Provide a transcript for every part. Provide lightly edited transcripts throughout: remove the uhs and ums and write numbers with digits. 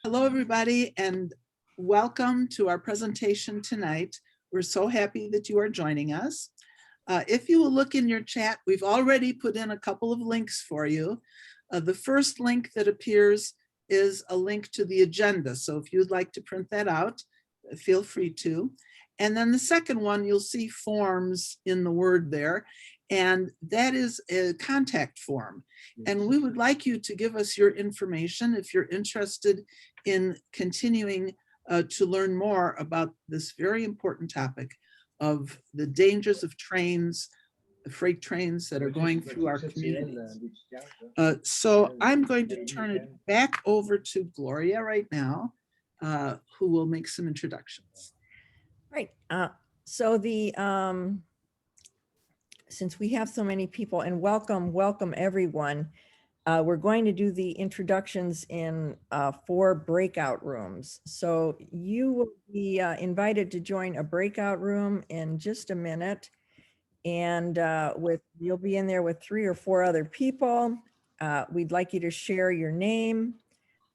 Hello, everybody, and welcome to our presentation tonight. We're so happy that you are joining us. If you will look in your chat, we've already put in a couple of links for you. The first link that appears is a link to the agenda. So if you'd like to print that out, feel free to. And then the second one, you'll see forms in the Word there. And that is a contact form. And we would like you to give us your information if you're interested in continuing to learn more about this very important topic of the dangers of trains, the freight trains that are going through our communities. So I'm going to turn it back over to Gloria right now, who will make some introductions. Right. So since we have so many people, and welcome everyone, we're going to do the introductions in 4 breakout rooms. So you will be invited to join a breakout room in just a minute. And you'll be in there with 3 or 4 other people. We'd like you to share your name,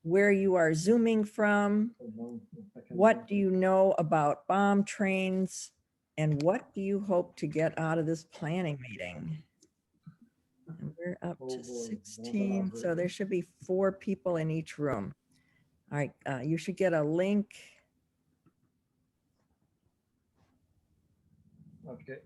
where you are Zooming from, what do you know about bomb trains, and what do you hope to get out of this planning meeting? And we're up to 16, so there should be 4 people in each room. All right, you should get a link. Okay.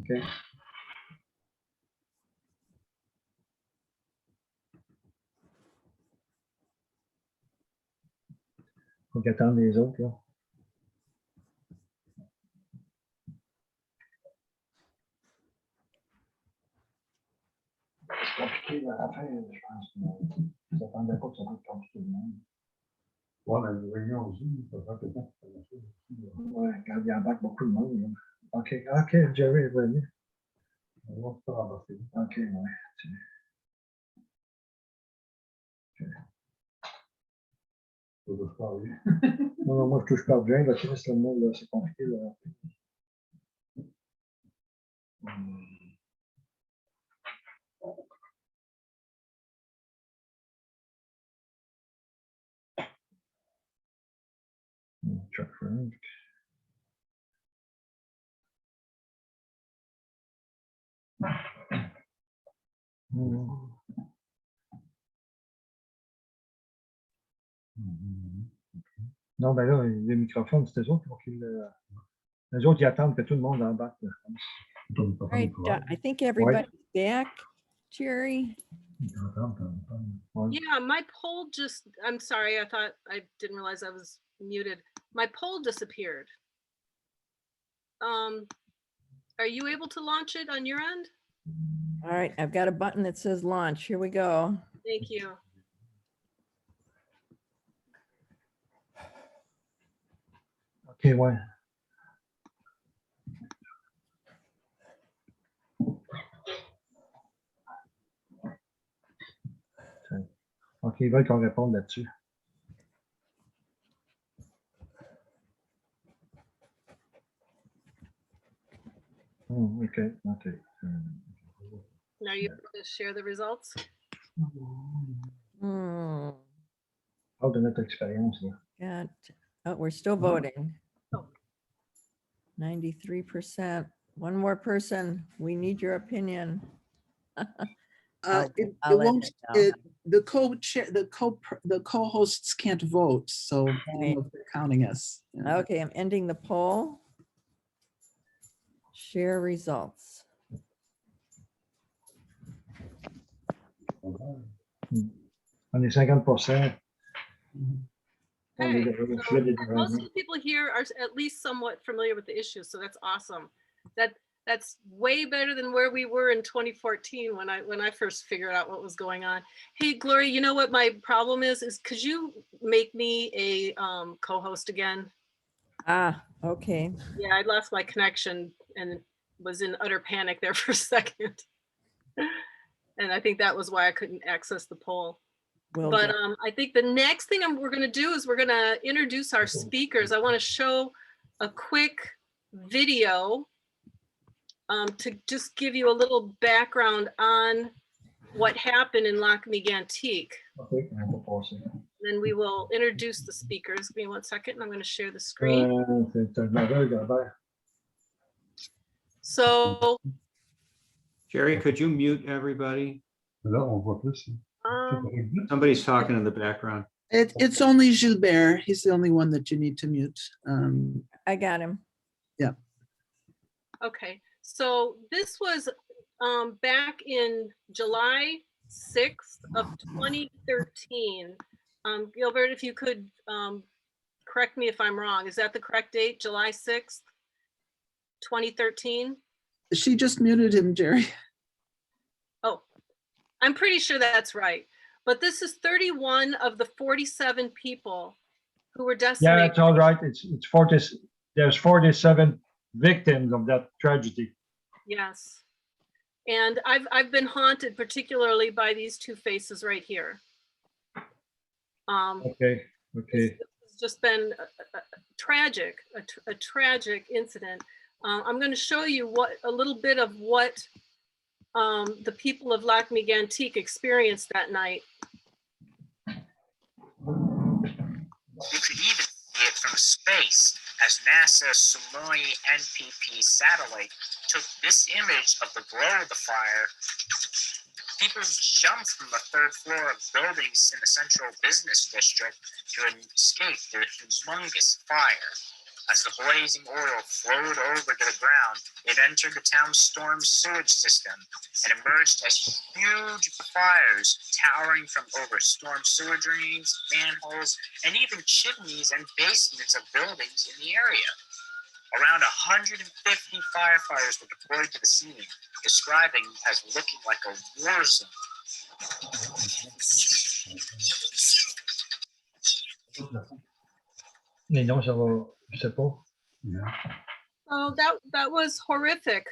Okay. Faut qu'attendre les autres, là. C'est compliqué à la fin, je pense. Je ne s'attendais pas que ça soit compliqué de même. Ouais, mais une réunion aussi, ça va peut-être. Ouais, quand il y a beaucoup de monde. Là. OK, Jerry est venu. On va se ramasser. OK, ouais. Non, moi je touche pas bien, là, c'est compliqué. Là. Chuck Frank. Non, ben là, les microphones, c'est eux autres pour qu'ils. Les autres, ils attendent que tout le monde embarque, je pense. Right, I think everybody's back, Jerry. Yeah, my poll just, I'm sorry, I didn't realize I was muted. My poll disappeared. Are you able to launch it on your end? All right, I've got a button that says launch. Here we go. Thank you. OK, ouais. OK, ils veulent qu'on réponde là-dessus. OK. Now you to share the results? Parle de notre expérience, là. Oh, we're still voting. 93%. One more person. We need your opinion. The co-hosts can't vote, so right. They're counting us. Okay, I'm ending the poll. Share results. On est 50%. Okay, so most of the people here are at least somewhat familiar with the issue, so that's awesome. That's way better than where we were in 2014 when I first figured out what was going on. Hey, Gloria, you know what my problem is could you make me a co-host again? Ah, okay. Yeah, I lost my connection and was in utter panic there for a second. And I think that was why I couldn't access the poll. Will But do. I think the next thing we're going to do is we're going to introduce our speakers. I want to show a quick video to just give you a little background on what happened in Lac Mégantic. Okay. Then we will introduce the speakers. Give me 1 second and I'm going to share the screen. So Jerry, could you mute everybody? Là, on voit plus. Somebody's talking in the background. It's only Gilbert. He's the only one that you need to mute. I got him. okay, so this was back in July 6th of 2013. Gilbert, if you could correct me if I'm wrong. Is that the correct date? July 6th, 2013? She just muted him, Jerry. Oh, I'm pretty sure that's right. But this is 31 of the 47 people who were Yeah, decimated. it's all right. It's 40. There's 47 victims of that tragedy. Yes. And I've been haunted particularly by these two faces right here. Okay. Okay. It's just been tragic, a tragic incident. I'm going to show you a little bit of what the people of Lac Mégantic experienced that night. You could even see it from space as NASA's Sumoi NPP satellite took this image of the glow of the fire. People jumped from the third floor of buildings in the central business district to escape the humongous fire. As the blazing oil flowed over to the ground, it entered the town's storm sewage system and emerged as huge fires towering from over storm sewer drains, manholes, and even chimneys and basements of buildings in the area. Around 150 firefighters were deployed to the scene, describing as looking like a war zone. Mais non, ça va, je sais pas. So that was horrific.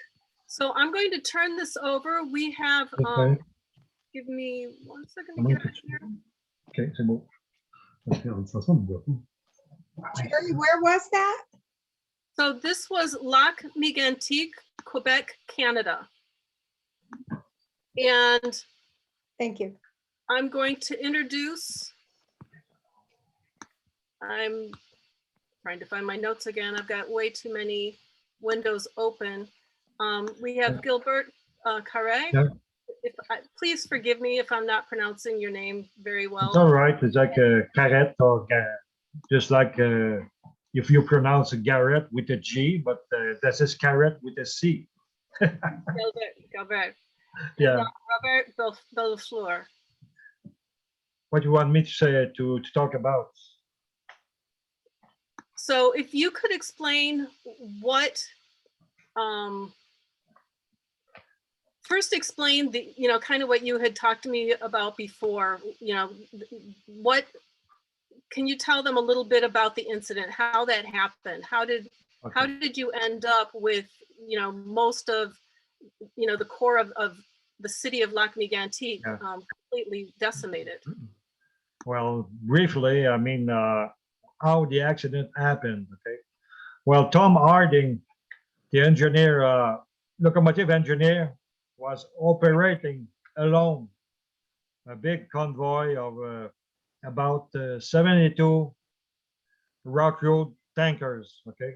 So I'm going to turn this over. We have, Okay. give me 1 second to Comment get que it tu- here. Okay, c'est bon. Parce que de toute façon, on ne voit pas. Jerry, where was that? So this was Lac Mégantic, Quebec, Canada. And Thank you. I'm going to introduce, I'm trying to find my notes again. I've got way too many windows open. We have Gilbert Carette. Yeah. Please forgive me if I'm not pronouncing your name very well. It's all right. It's like Carette or just like if you pronounce a Garrett with a G, but this is Carette with a C. Gilbert. Yeah. Robert Bellefleur. What do you want me to say to talk about? So if you could explain what, first explain the, kind of what you had talked to me about before, what, can you tell them a little bit about the incident, how that happened? How did you end up with, most of, the core of the city of Lac Mégantic completely decimated? Well, briefly, I mean, how the accident happened, okay? Well, Tom Harding, the engineer, locomotive engineer, was operating alone a big convoy of about 72 Rock Road tankers, okay?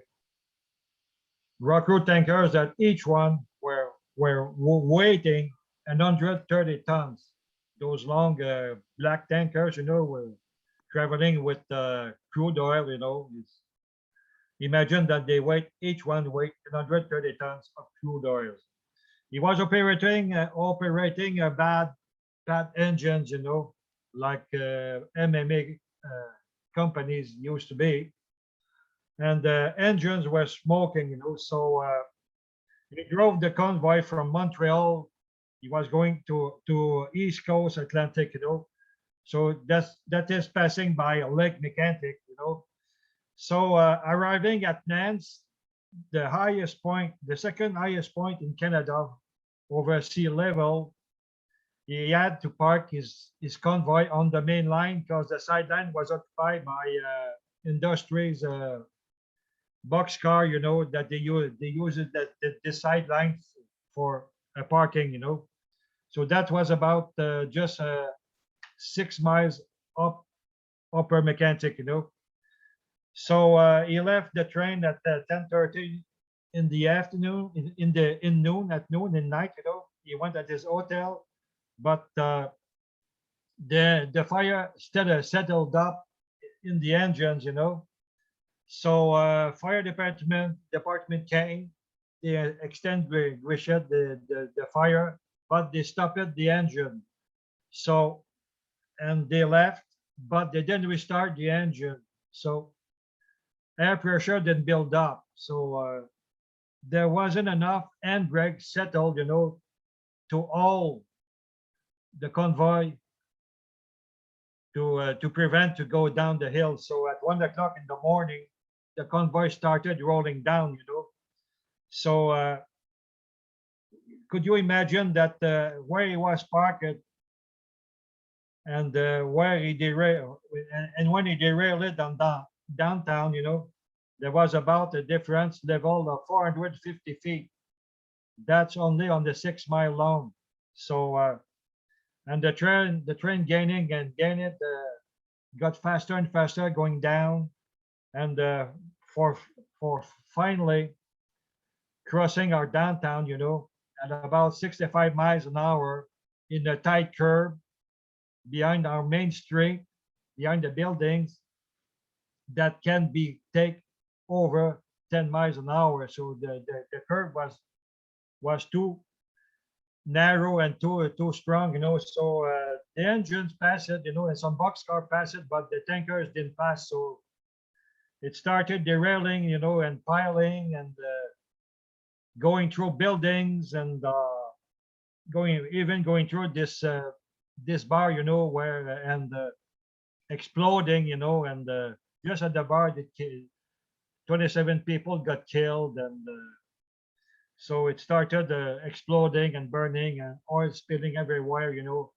Rock Road tankers that each one were weighing 130 tons. Those long black tankers, were traveling with crude oil, Imagine that they each one weighed 130 tons of crude oil. He was operating bad engines, you know, like MMA companies used to be, and the engines were smoking, you know. So he drove the convoy from Montreal. He was going to East Coast Atlantic, you know. So that is passing by Lake Mégantic, you know. So arriving at Nantes, the highest point, the second highest point in Canada over sea level, he had to park his convoy on the main line because the sideline was occupied by industries boxcar, you know, that they use it that the sideline for parking, you know. So that was about just 6 miles up Upper Mégantic, you know. So he left the train at 10:30 in the afternoon, at noon, in night, you know. He went at his hotel, but the fire still settled up in the engines, you know. So fire department came, they extinguished the fire, but they stopped the engine. So, and they left, but they didn't restart the engine. So air pressure didn't build up. So there wasn't enough handbrake settled, you know, to all the convoy to prevent to go down the hill. So at 1 o'clock in the morning, the convoy started rolling down, you know. So could you imagine that where he was parked and where he derailed, and when he derailed it downtown, you know, there was about a difference level of 450 feet. That's only on the 6 mile long. So and the train gaining got faster and faster going down, and for finally crossing our downtown, you know, at about 65 miles an hour in a tight curve behind our main street, behind the buildings that can be take over 10 miles an hour. So the curve was too narrow and too strong, you know. So the engines passed it, you know, and some boxcar passed it, but the tankers didn't pass. So it started derailing, you know, and piling and going through buildings and going through this bar, you know, where and exploding, you know, and just at the bar, 27 people got killed, and so it started exploding and burning and oil spilling everywhere, you know,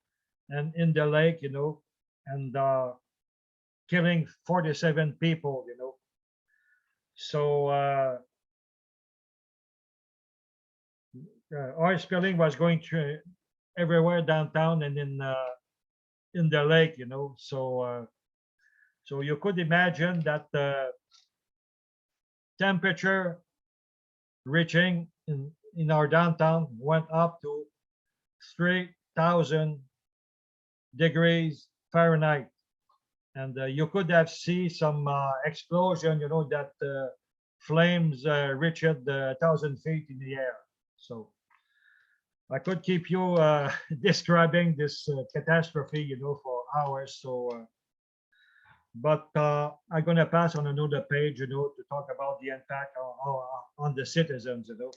and in the lake, you know, and killing 47 people, you know. So oil spilling was going through everywhere downtown and in the lake, you know. So so you could imagine that the temperature reaching in our downtown went up to 3,000 degrees Fahrenheit, and you could have seen some explosion, you know, that flames reached 1,000 feet in the air. So I could keep you describing this catastrophe, you know, for hours. So but I'm gonna pass on another page, you know, to talk about the impact on the citizens, you know.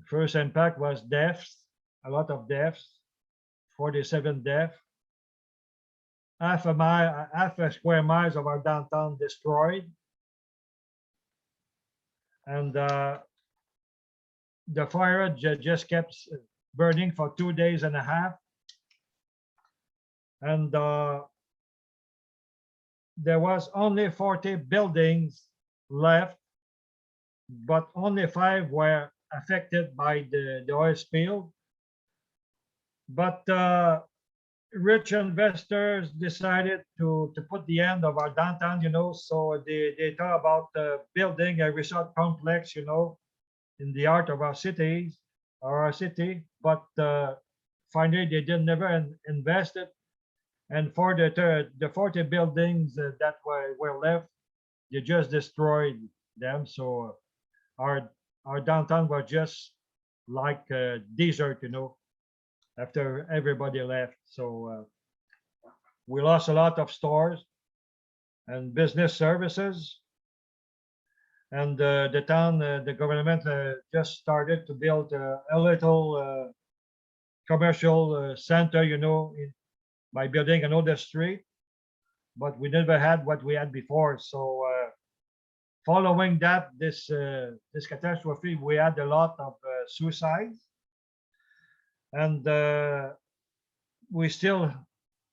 First impact was deaths, a lot of deaths, 47 deaths, half a square miles of our downtown destroyed, and the fire just kept burning for 2 days and a half, and there was only 40 buildings left, but only 5 were affected by the oil spill. But rich investors decided to put the end of our downtown, you know, so they thought about building a resort complex, you know, in the heart of our cities or our city, but finally they didn't never invest it. And for the 40 buildings that were left, they just destroyed them. So our downtown was just like a desert, you know, after everybody left. So we lost a lot of stores and business services. And the town, the government just started to build a little commercial center, you know, by building another street. But we never had what we had before. So following that, this catastrophe, we had a lot of suicides, and we still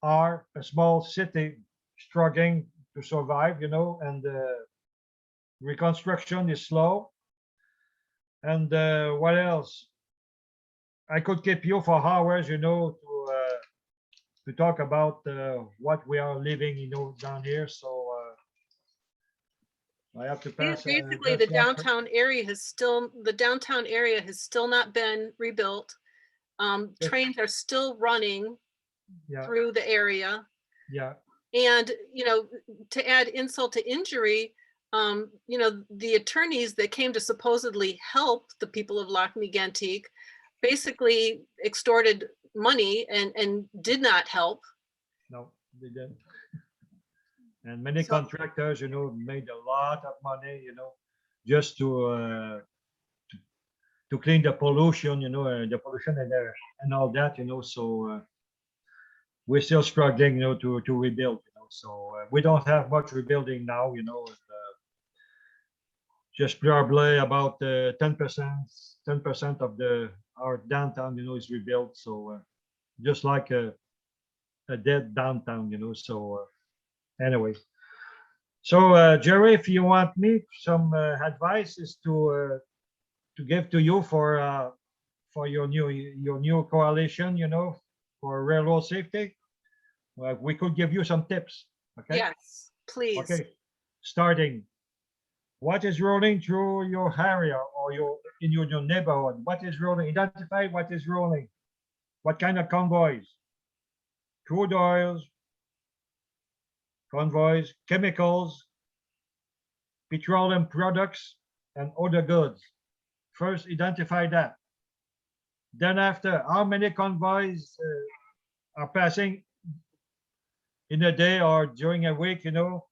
are a small city struggling to survive, you know, and reconstruction is slow. And what else? I could keep you for hours, you know, to talk about what we are living, you know, down here. So I have to pass. Basically, the downtown area has still not been rebuilt. Trains are still running Yeah, through the area. yeah, And, you know, to add insult to injury, you know, the attorneys that came to supposedly help the people of Lac Mégantic basically extorted money and did not help. no, they didn't. And many So- contractors, you know, made a lot of money, you know, just to clean the pollution, you know, the pollution and all that, you know. So we're still struggling, you know, to rebuild, you know. So we don't have much rebuilding now, you know. Just probably about 10% of our downtown, you know, is rebuilt. So just like a dead downtown, you know. So anyway. So Jerry, if you want me some advice is to give to you for your new coalition, you know, for railroad safety, well, we could give you some tips. Okay. Yes, please. Okay. Starting, what is rolling through your area or in your neighborhood? What is rolling? Identify what is rolling. What kind of convoys? Crude oils, convoys, chemicals, petroleum products, and other goods. First, identify that. Then after, how many convoys are passing in a day or during a week, you know,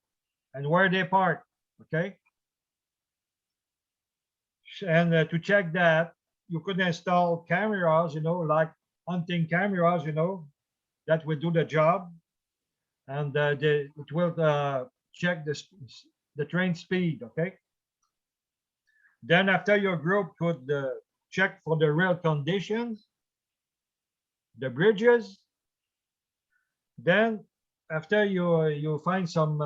and where they park, okay? And to check that, you could install cameras, you know, like hunting cameras, you know, that will do the job. And it will check the train speed, okay? Then after your group could check for the rail conditions, the bridges. Then after you find some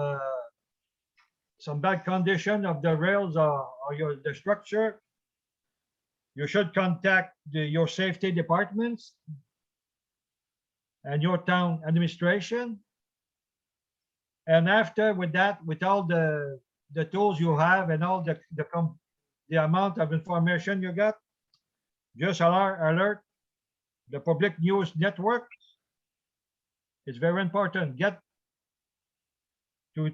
bad condition of the rails or the structure, you should contact your safety departments and your town administration. And after with that, with all the tools you have and all the amount of information you got, just alert the public news network. It's very important. Get to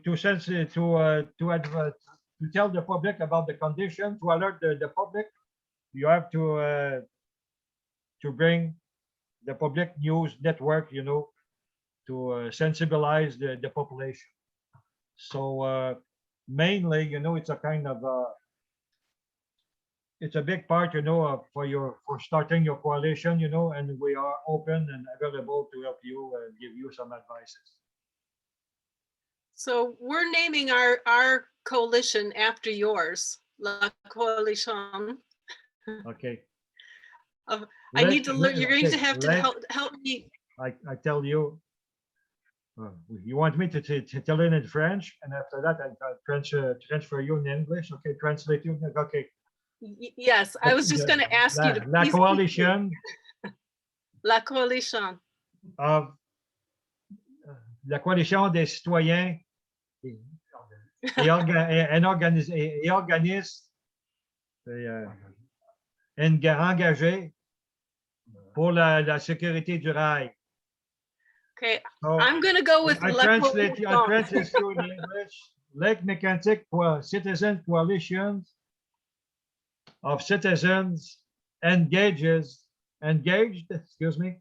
tell the public about the condition, to alert the public. You have to bring the public news network, you know, to sensibilize the population. So mainly, you know, it's a kind of it's a big part, you know, for starting your coalition, you know, and we are open and available to help you and give you some advices. So we're naming our coalition after yours, La Coalition. Okay. I need to learn. You're going to Okay, have to help me. I tell you, you want me to tell it in French, and after that I transfer you in English. Okay, translate you. Okay. Yes, I was just going to ask you to La please coalition La Coalition. of la coalition des citoyens et organismes engagés pour la sécurité du rail. Okay, So I'm going to go with I La translate you Coalition. in English. Lake Mégantic Citizen Coalitions of Citizens engaged, excuse me,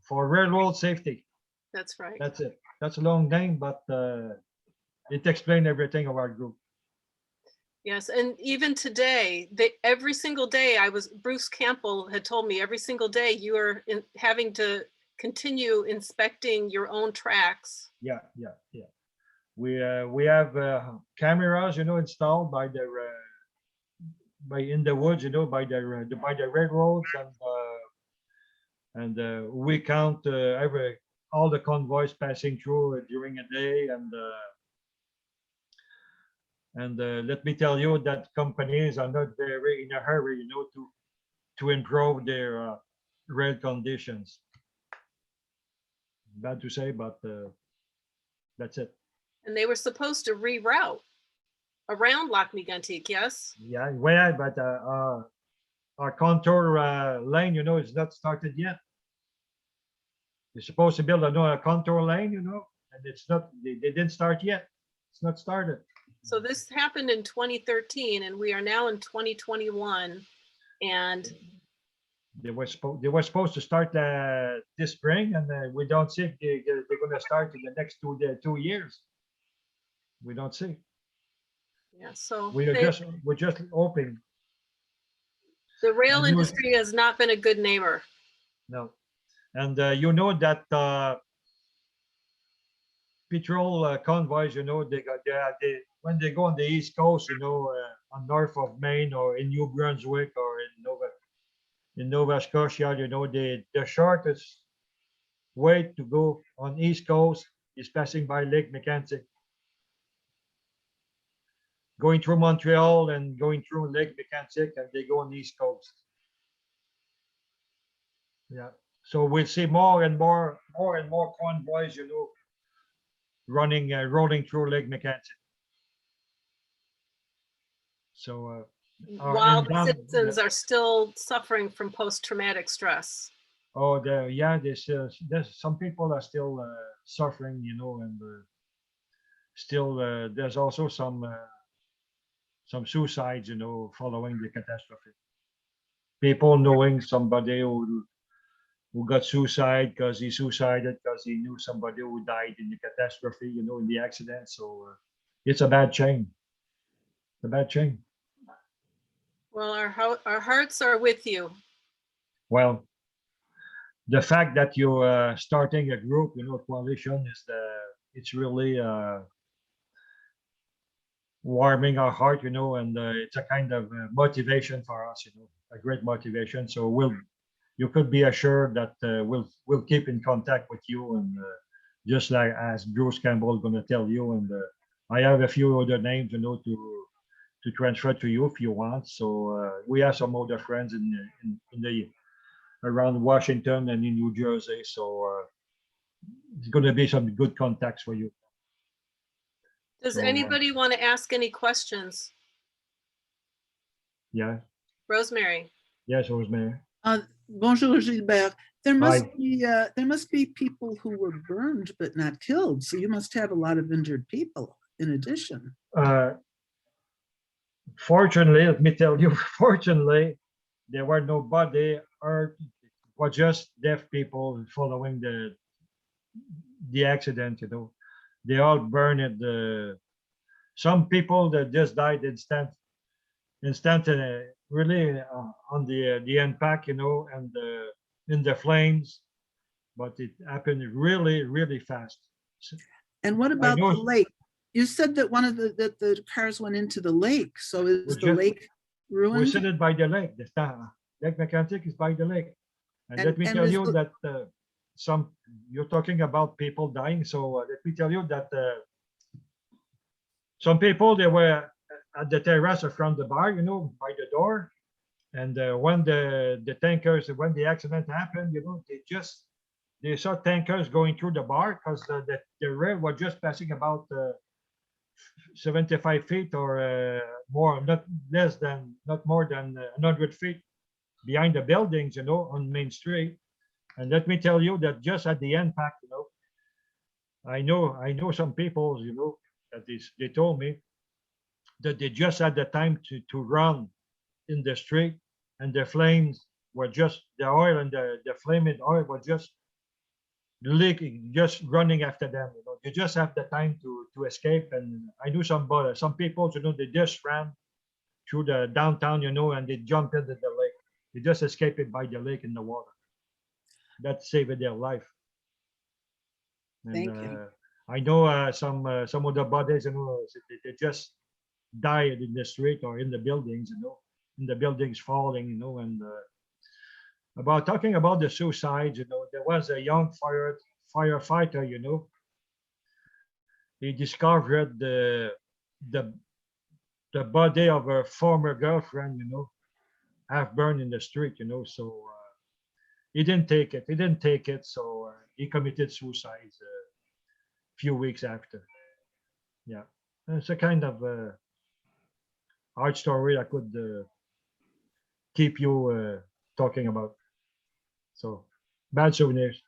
for railroad safety. That's right. That's it. That's a long name, but it explains everything of our group. Yes, and even today, every single day Bruce Campbell had told me every single day you are having to continue inspecting your own tracks. Yeah. We have cameras, installed by the in the woods, by the railroads, and we count all the convoys passing through during a day, and let me tell you that companies are not very in a hurry, to improve their rail conditions. Bad to say, but that's it. And they were supposed to reroute around Lac Mégantic, yes? Yeah, but our contour lane, is not started yet. You're supposed to build a contour lane, and it's not. They didn't start yet. It's not started. So this happened in 2013, and we are now in 2021, and They were supposed to start this spring, and we don't see if they're going to start in the next 2 years. We don't see. yeah, so We're just hoping. the rail And industry has not been a good neighbor. No, and that petrol convoys, when they go on the East Coast, on north of Maine or in New Brunswick or in Nova Scotia, the shortest way to go on East Coast is passing by Lake Mégantic, going through Montreal and going through Lake Mégantic, and they go on the East Coast. Yeah, so we'll see more and more convoys, rolling through Lake Mégantic. So While the citizens are still suffering from post-traumatic stress. Oh, there's some people are still suffering, and still there's also some suicides, following the catastrophe. People knowing somebody who got suicide because he suicided because he knew somebody who died in the catastrophe, in the accident. So it's a bad chain. It's a bad chain. Well, our hearts are with you. Well, the fact that you're starting a group, coalition, it's really warming our heart, and it's a kind of motivation for us, a great motivation. So you could be assured that we'll keep in contact with you, and just like as Bruce Campbell going to tell you, and I have a few other names, to transfer to you if you want. So we have some other friends in the around Washington and in New Jersey. So it's going to be some good contacts for you. Does So, anybody want to ask any questions? Yeah. Rosemary. Yes, Rosemary. Bonjour, Gilbert. There Hi. must be people who were burned but not killed. So you must have a lot of injured people in addition. Fortunately, let me tell you, fortunately, there were nobody hurt. It was just deaf people following the accident, They all burned. Some people that just died instant, really on the impact, and in the flames, but it happened really, really fast. And what about the lake? You said that that the cars went into the lake. So is the lake ruined? We're sitting by the lake. Lake Mégantic is by the lake. And let me tell you that you're talking about people dying. So let me tell you that some people, they were at the terrace around the bar, by the door. And when the accident happened, they saw tankers going through the bar because the rail was just passing about 75 feet or more, not more than 100 feet behind the buildings, on Main Street. And let me tell you that just at the impact, I know some people, That is, they told me that they just had the time to run in the street, and the flames were just, the oil and the flaming oil was just leaking, just running after them. You know, you just have the time to escape. And I knew some people, you know, they just ran through the downtown, you know, and they jumped into the lake. They just escaped it by the lake in the water. That saved their life. And, Thank you. I know some of the bodies, you know, they just died in the street or in the buildings, you know, in the buildings falling, you know. And about talking about the suicides, you know, there was a young firefighter, you know. He discovered the body of a former girlfriend, you know, half burned in the street, you know. So he didn't take it. So he committed suicide a few weeks after. Yeah, it's a kind of hard story I could keep you talking about. So bad souvenirs.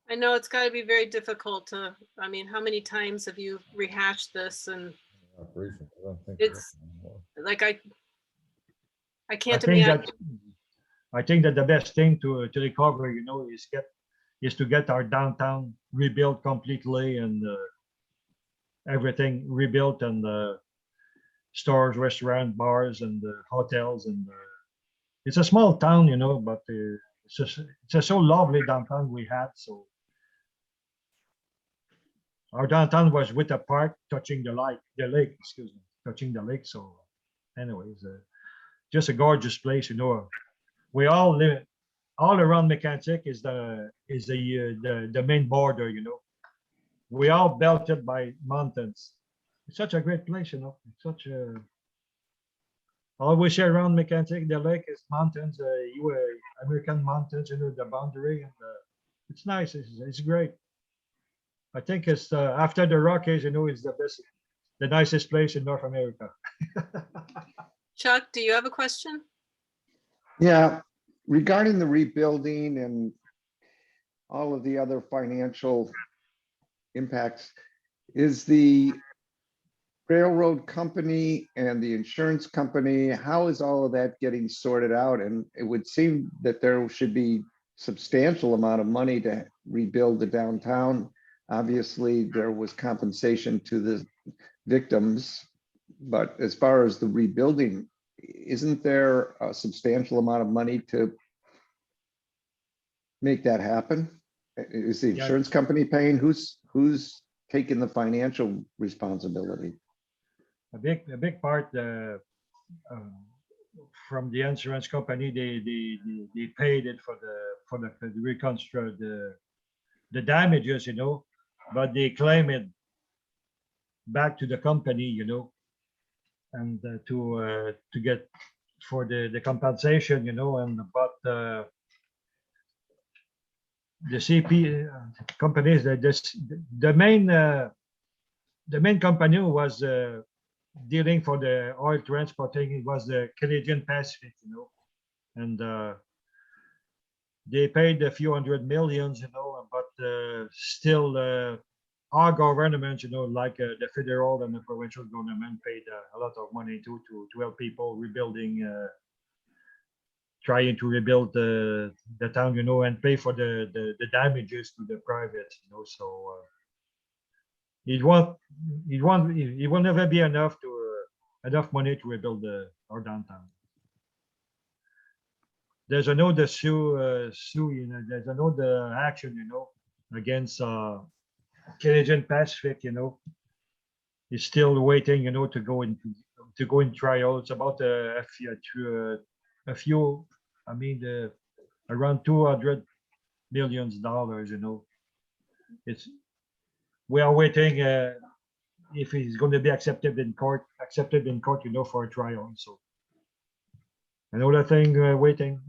I know it's got to be very difficult to, I mean, how many times have you rehashed this? And it's like, I can't imagine. I think that the best thing to recover, you know, is to get our downtown rebuilt completely, and everything rebuilt, and stores, restaurant, bars, and hotels. And it's a small town, you know, but it's a so lovely downtown we had. So our downtown was with a park touching the lake, excuse me, touching the lake. So anyways, just a gorgeous place, you know. We all live all around Mégantic is the main border, you know. We all belted by mountains. It's such a great place, you know. It's such a, all we share around Mégantic, the lake is mountains, American mountains, you know, the boundary, and it's nice. It's great. I think it's after the Rockies, you know, it's the nicest place in North America. Chuck, do you have a question? Yeah, regarding the rebuilding and all of the other financial impacts, is the railroad company and the insurance company, how is all of that getting sorted out? And it would seem that there should be substantial amount of money to rebuild the downtown. Obviously, there was compensation to the victims, but as far as the rebuilding, isn't there a substantial amount of money to make that happen? Is the insurance company paying? Who's taking the financial responsibility? A big part from the insurance company, they paid it for the reconstruct the damages, you know, but they claim it back to the company, you know, and to get for the compensation, you know. And but the CP companies, the main company who was dealing for the oil transporting, it was the Canadian Pacific, you know. And they paid a few $100 million, you know, but still our government, you know, like the federal and the provincial government paid a lot of money to help people rebuilding, trying to rebuild the town, you know, and pay for the damages to the private, you know. So it will never be enough money to rebuild our downtown. There's another sue, you know, there's another action, you know, against Canadian Pacific, you know. It's still waiting, you know, to go in trial. It's about a few, I mean, around $200 million, you know. We are waiting if it's going to be accepted in court, you know, for a trial. So another thing waiting.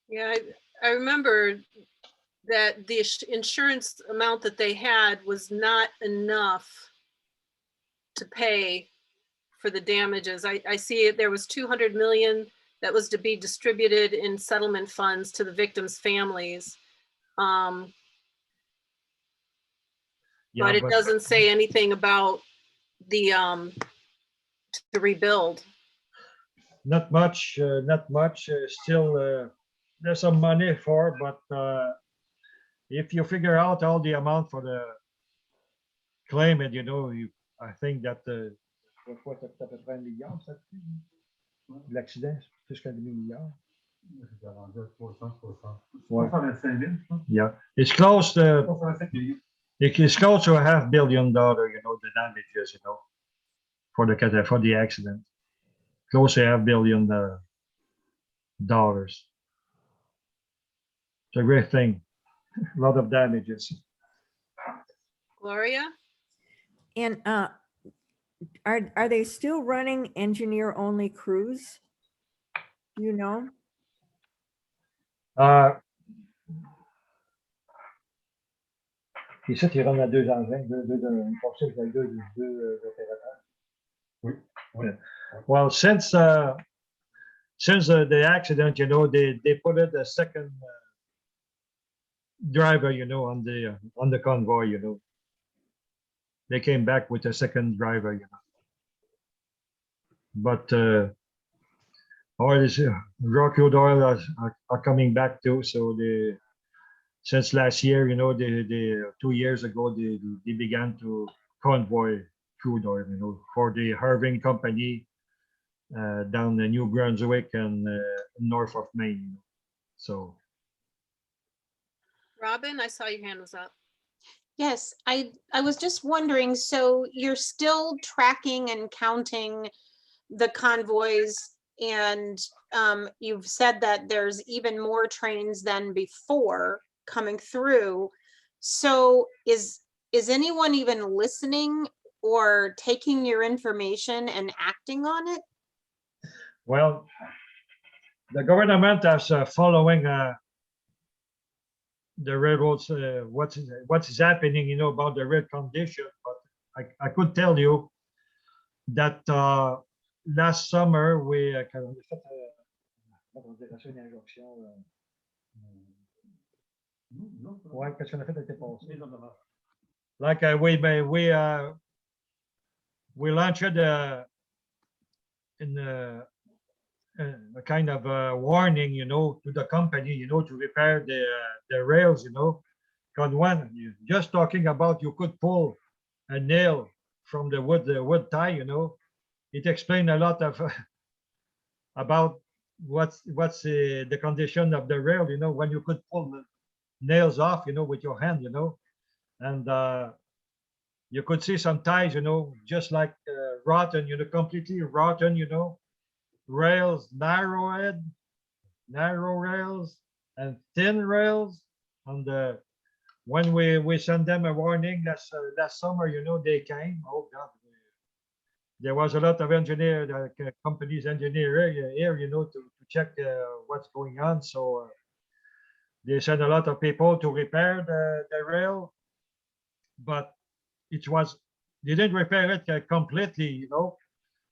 Yeah, I remember that the insurance amount that they had was not enough to pay for the damages. I see it, there was 200 million that was to be distributed in settlement funds to the victims' families. Yeah, But it doesn't say anything about the, to rebuild. not much, still, there's some money for, but if you figure out all the amount for the claimant, you know, I think that quoi, ça coûte à peu près 1 milliard, ça coûte? L'accident, jusqu'à 2 milliards. Ouais. 325 000, yeah, it's close to, it's close to $500 million, you know, the damages, you know, for the accident. Close to $500 million. It's a great thing. A lot of damages. Gloria? And are they still running engineer-only crews? Do you know? Ici, tu rentres à 2 engins, une poursuite avec deux opérateurs. Oui. Well, since the accident, you know, they put it a second driver, you know, on the convoy, you know. They came back with a second driver, you know. But raw crude oil are coming back too. So since last year, you know, 2 years ago, they began to convoy crude oil, you know, for the Irving company down in New Brunswick and north of Maine. So, Robin, I saw your hand was up. Yes, I was just wondering, so you're still tracking and counting the convoys, and you've said that there's even more trains than before coming through. So is anyone even listening or taking your information and acting on it? well, the government is following the railroads, what is happening, you know, about the rail condition. But I could tell you that last summer we ouais, qu'est-ce qu'on a fait l'été passé? Like we launched in a kind of a warning, you know, to the company, you know, to repair the rails, you know. Because when you just talking about you could pull a nail from the wood tie, you know, it explained a lot of about what's the condition of the rail, you know, when you could pull the nails off, you know, with your hand, you know, and you could see some ties, you know, just like rotten, you know, completely rotten, you know, rails, narrow rails and thin rails. And when we sent them a warning last summer, you know, they came. Oh God, there was a lot of companies engineer here, you know, to check what's going on. So they sent a lot of people to repair the rail, but they didn't repair it completely, you know,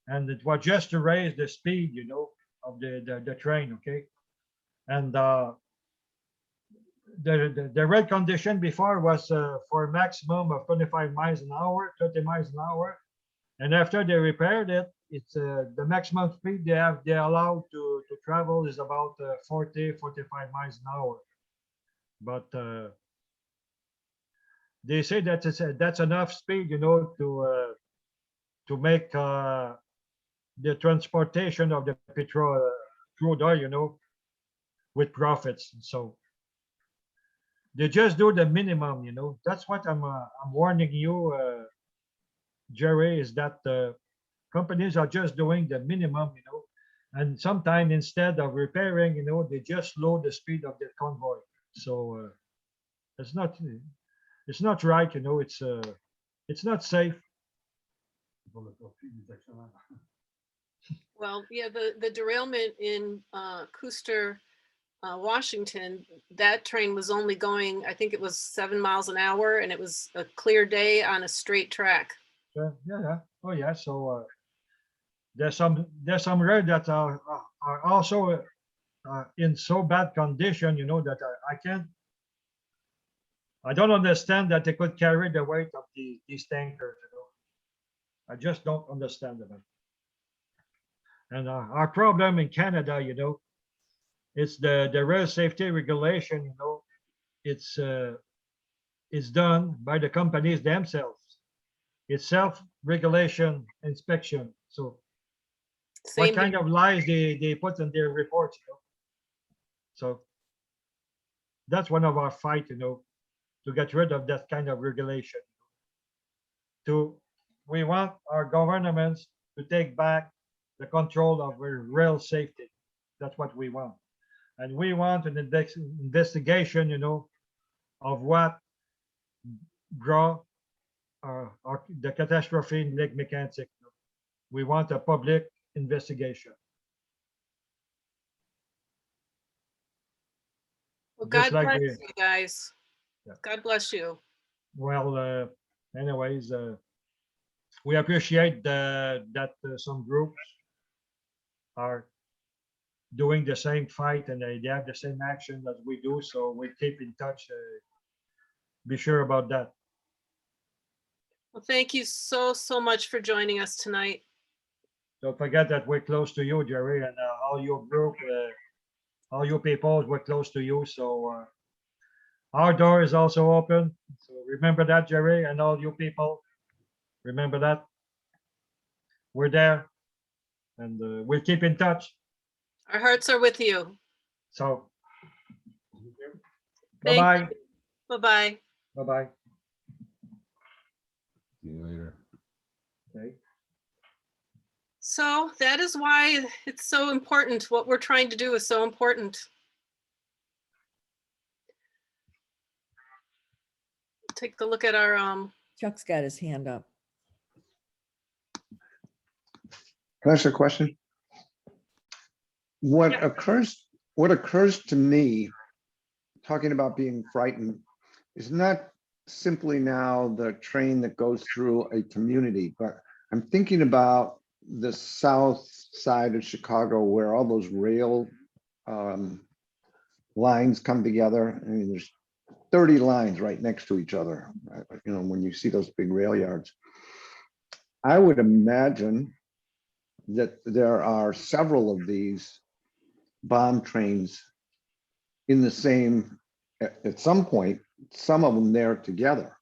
and it was just to raise the speed, you know, of the train, okay? And the rail condition before was for a maximum of 25 miles an hour, 30 miles an hour. And after they repaired it, it's the maximum speed they're allowed to travel is about 40, 45 miles an hour. But they say that that's enough speed, you know, to make the transportation of the petrol crude oil, you know, with profits. So they just do the minimum, you know. That's what I'm warning you, Jerry, is that companies are just doing the minimum, you know, and sometimes instead of repairing, you know, they just slow the speed of the convoy. So it's not right, you know. It's not safe. Well, yeah, the derailment in Custer, Washington, that train was only going, I think it was 7 miles an hour, and it was a clear day on a straight track. Yeah. Oh yeah. So there's some roads that are also in so bad condition, you know, that I can't I don't understand that they could carry the weight of these tankers, you know. I just don't understand them. And our problem in Canada, you know, it's the rail safety regulation, you know, it's done by the companies themselves. It's self-regulation inspection. So what Same kind here. of lies they put in their reports, you know? So that's one of our fight, you know, to get rid of that kind of regulation. We want our governments to take back the control of rail safety. That's what we want. And we want an investigation, you know, of what brought the catastrophe in Lake Mégantic. We want a public investigation. Well, Just God like bless we, you guys. Yeah. God bless you. well, anyways, we appreciate that some groups are doing the same fight and they have the same action as we do. So we keep in touch. Be sure about that. Well, thank you so, so much for joining us tonight. Don't forget that we're close to you, Jerry, and all your group, all you people, we're close to you. So our door is also open. So remember that, Jerry, and all you people. Remember that. We're there, and we'll keep in touch. Our hearts are with you. So, Thank bye-bye. Bye-bye. Bye-bye. See you later. Okay. So that is why it's so important. What we're trying to do is so important. Take a look at our Chuck's got his hand up. Can I ask a question? What Yeah. occurs to me, talking about being frightened, is not simply now the train that goes through a community, but I'm thinking about the south side of Chicago where all those rail lines come together. I mean, there's 30 lines right next to each other. You know, when you see those big rail yards, I would imagine that there are several of these bomb trains in the same, at some point, some of them there together.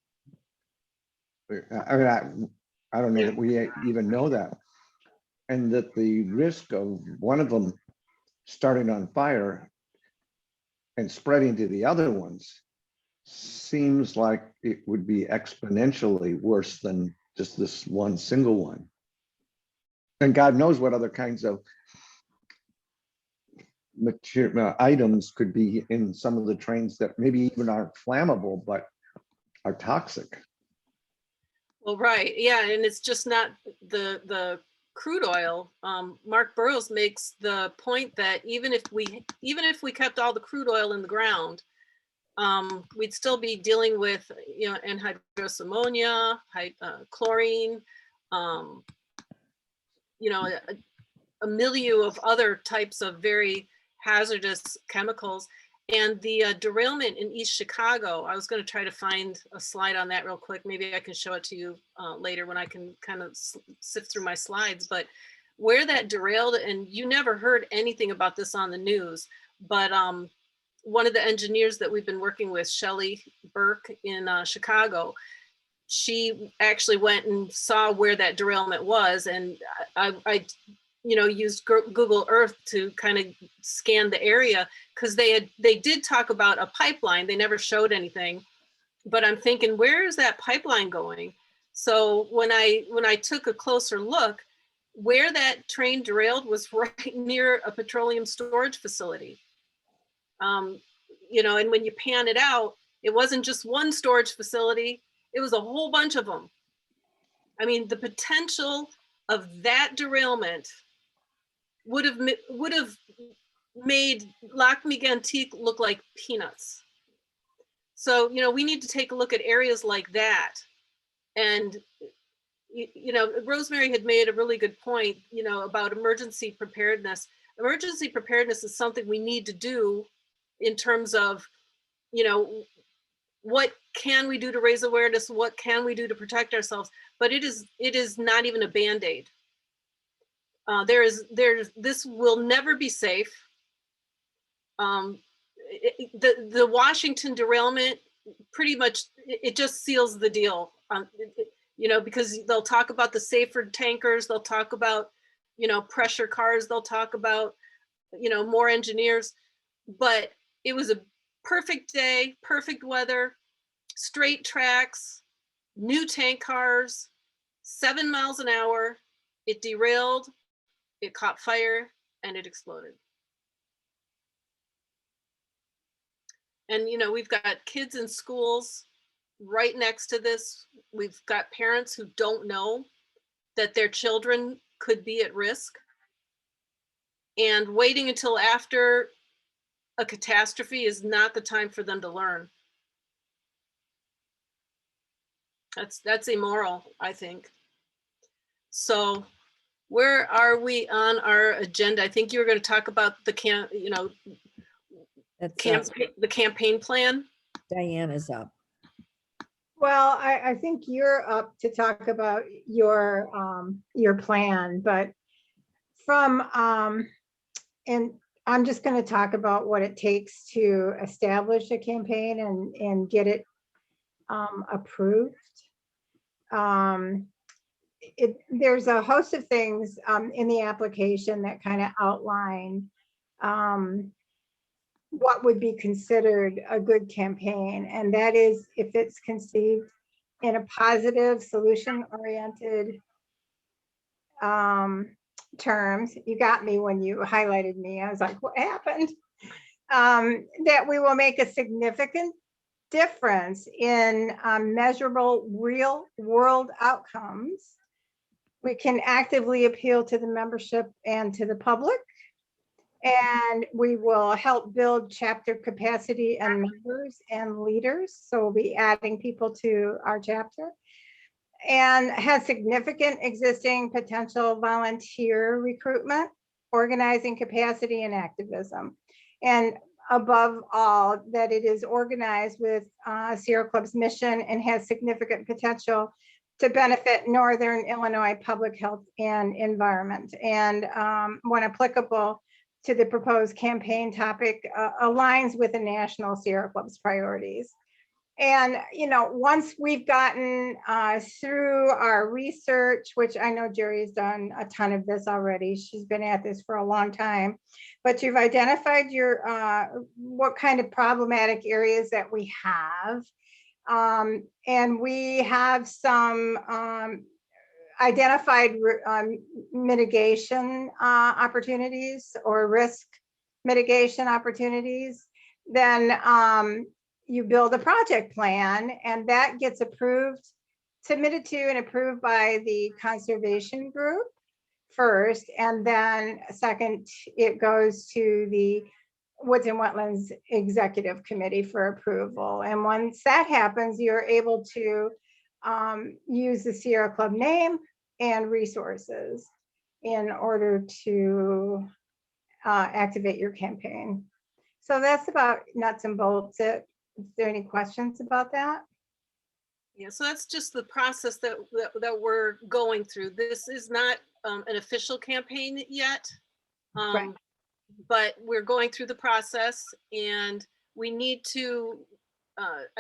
I mean, I don't know that we even know that. And that the risk of one of them starting on fire and spreading to the other ones seems like it would be exponentially worse than just this one single one. And God knows what other kinds of material items could be in some of the trains that maybe even aren't flammable, but are toxic. well, right. Yeah. And it's just not the crude oil. Mark Burrows makes the point that even if we kept all the crude oil in the ground, we'd still be dealing with, you know, anhydrous ammonia, chlorine, you know, a milieu of other types of very hazardous chemicals. And the derailment in East Chicago, I was going to try to find a slide on that real quick. Maybe I can show it to you later when I can kind of sift through my slides. But where that derailed, and you never heard anything about this on the news, but one of the engineers that we've been working with, Shelley Burke in Chicago, she actually went and saw where that derailment was. And I you know, used Google Earth to kind of scan the area, because they did talk about a pipeline. They never showed anything, but I'm thinking, where is that pipeline going? So when I took a closer look, where that train derailed was right near a petroleum storage facility. You know, and when you pan it out, it wasn't just one storage facility, it was a whole bunch of them. I mean, the potential of that derailment would have made Lac Mégantic look like peanuts. So, you know, we need to take a look at areas like that. And, you know, Rosemary had made a really good point, you know, about emergency preparedness. Emergency preparedness is something we need to do in terms of, you know, what can we do to raise awareness? What can we do to protect ourselves? But it is not even a Band-Aid. This will never be safe. The Washington derailment pretty much, it just seals the deal. Because they'll talk about the safer tankers, they'll talk about, pressure cars, they'll talk about, more engineers, but it was a perfect day, perfect weather, straight tracks, new tank cars, 7 miles an hour. It derailed, it caught fire, and it exploded. And, we've got kids in schools right next to this. We've got parents who don't know that their children could be at risk. And waiting until after a catastrophe is not the time for them to learn. That's immoral, I think. So where are we on our agenda? I think you were going to talk about the campaign plan. Diane is up. Well, I think you're up to talk about your plan, but and I'm just going to talk about what it takes to establish a campaign and get it approved. There's a host of things in the application that kind of outline what would be considered a good campaign. And that is if it's conceived in a positive, solution-oriented terms. You got me when you highlighted me. I was like, what happened? That we will make a significant difference in measurable real world outcomes. We can actively appeal to the membership and to the public, and we will help build chapter capacity and members and leaders. So we'll be adding people to our chapter, and has significant existing potential volunteer recruitment, organizing capacity, and activism. And above all, that it is organized with Sierra Club's mission and has significant potential to benefit Northern Illinois public health and environment. And when applicable to the proposed campaign topic, aligns with the National Sierra Club's priorities. And, once we've gotten through our research, which I know Jerry's done a ton of this already, she's been at this for a long time, but you've identified your what kind of problematic areas that we have. And we have some identified mitigation opportunities or risk mitigation opportunities. Then you build a project plan, and that gets approved, submitted to and approved by the conservation group first, and then second, it goes to the Woods and Wetlands Executive Committee for approval. And once that happens, you're able to use the Sierra Club name and resources in order to activate your campaign. So that's about nuts and bolts it. Is there any questions about that? Yeah, so that's just the process that we're going through. This is not an official campaign yet, Right. but we're going through the process, and we need to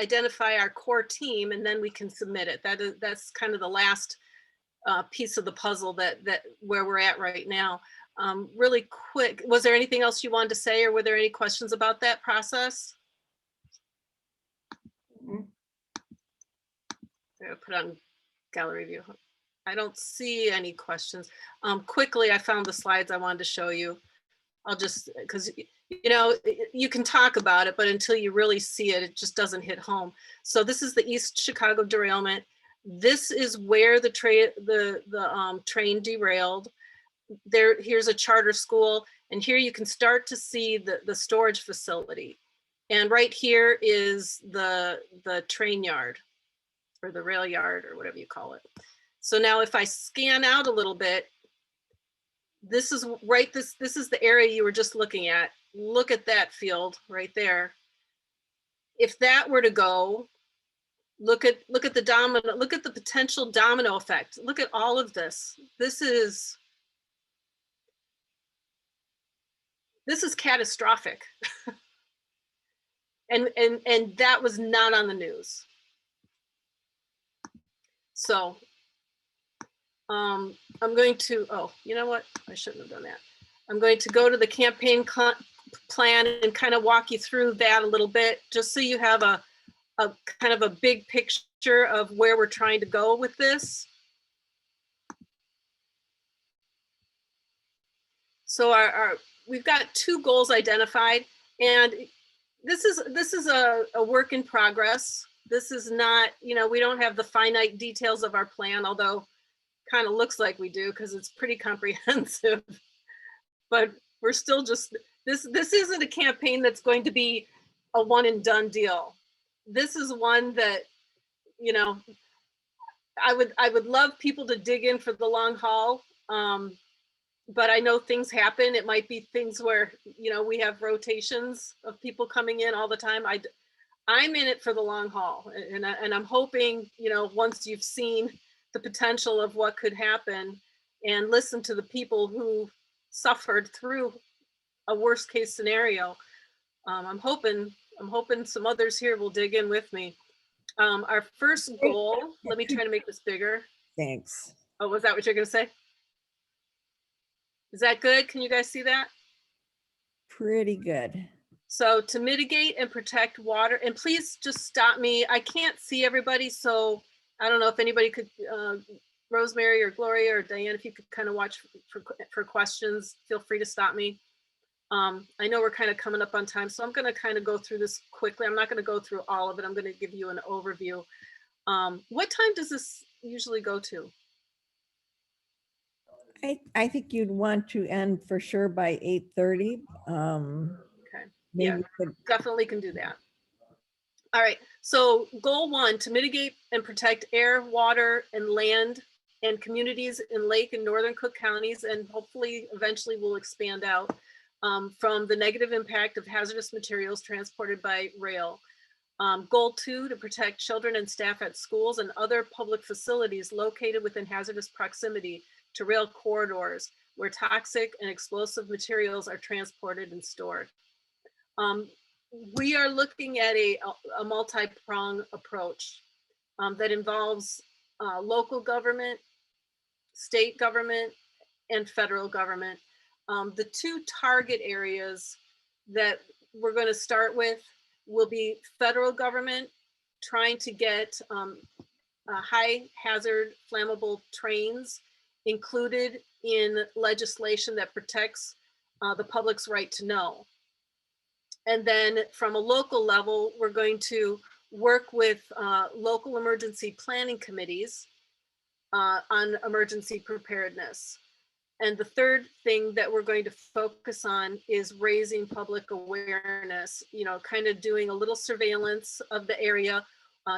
identify our core team, and then we can submit it. That's kind of the last piece of the puzzle that where we're at right now. Really quick, was there anything else you wanted to say, or were there any questions about that process? I put on gallery view. I don't see any questions. Quickly, I found the slides I wanted to show you. I'll just, because you can talk about it, but until you really see it, it just doesn't hit home. So this is the East Chicago derailment. This is where the train derailed. Here's a charter school, and here you can start to see the storage facility. And right here is the train yard, or the rail yard, or whatever you call it. So now if I scan out a little bit, this is right, this is the area you were just looking at. Look at that field right there. if that were to go, look at the domino, look at the potential domino effect. Look at all of this. This is catastrophic. and that was not on the news. So I'm going to, oh, you know what? I shouldn't have done that. I'm going to go to the campaign plan and kind of walk you through that a little bit, just so you have a kind of a big picture of where we're trying to go with this. So we've got 2 goals identified, and this is a work in progress. This is not, you know, we don't have the finite details of our plan, although kind of looks like we do because it's pretty comprehensive. But we're still just, this isn't a campaign that's going to be a one and done deal. This is one that, you know, I would love people to dig in for the long haul. But I know things happen. It might be things where, you know, we have rotations of people coming in all the time. I'm in it for the long haul, and I'm hoping, you know, once you've seen the potential of what could happen and listen to the people who suffered through a worst case scenario, I'm hoping some others here will dig in with me. Our first goal, let me try to make this bigger. Thanks. Oh, was that what you're gonna say? Is that good? Can you guys see that? Pretty good. So to mitigate and protect water, and please just stop me. I can't see everybody, so I don't know if anybody could, Rosemary or Gloria or Diane, if you could kind of watch for questions, feel free to stop me. I know we're kind of coming up on time, so I'm going to kind of go through this quickly. I'm not going to go through all of it. I'm going to give you an overview. What time does this usually go to? I think you'd want to end for sure by 8:30. Okay, Maybe yeah, we could, definitely can do that. All right, so goal 1, to mitigate and protect air, water, and land and communities in Lake and Northern Cook counties, and hopefully eventually we'll expand out from the negative impact of hazardous materials transported by rail. Goal 2, to protect children and staff at schools and other public facilities located within hazardous proximity to rail corridors where toxic and explosive materials are transported and stored. We are looking at a multi-pronged approach that involves local government, state government, and federal government. The 2 target areas that we're going to start with will be federal government trying to get high hazard flammable trains included in legislation that protects the public's right to know. And then from a local level, we're going to work with local emergency planning committees on emergency preparedness. And the third thing that we're going to focus on is raising public awareness, you know, kind of doing a little surveillance of the area,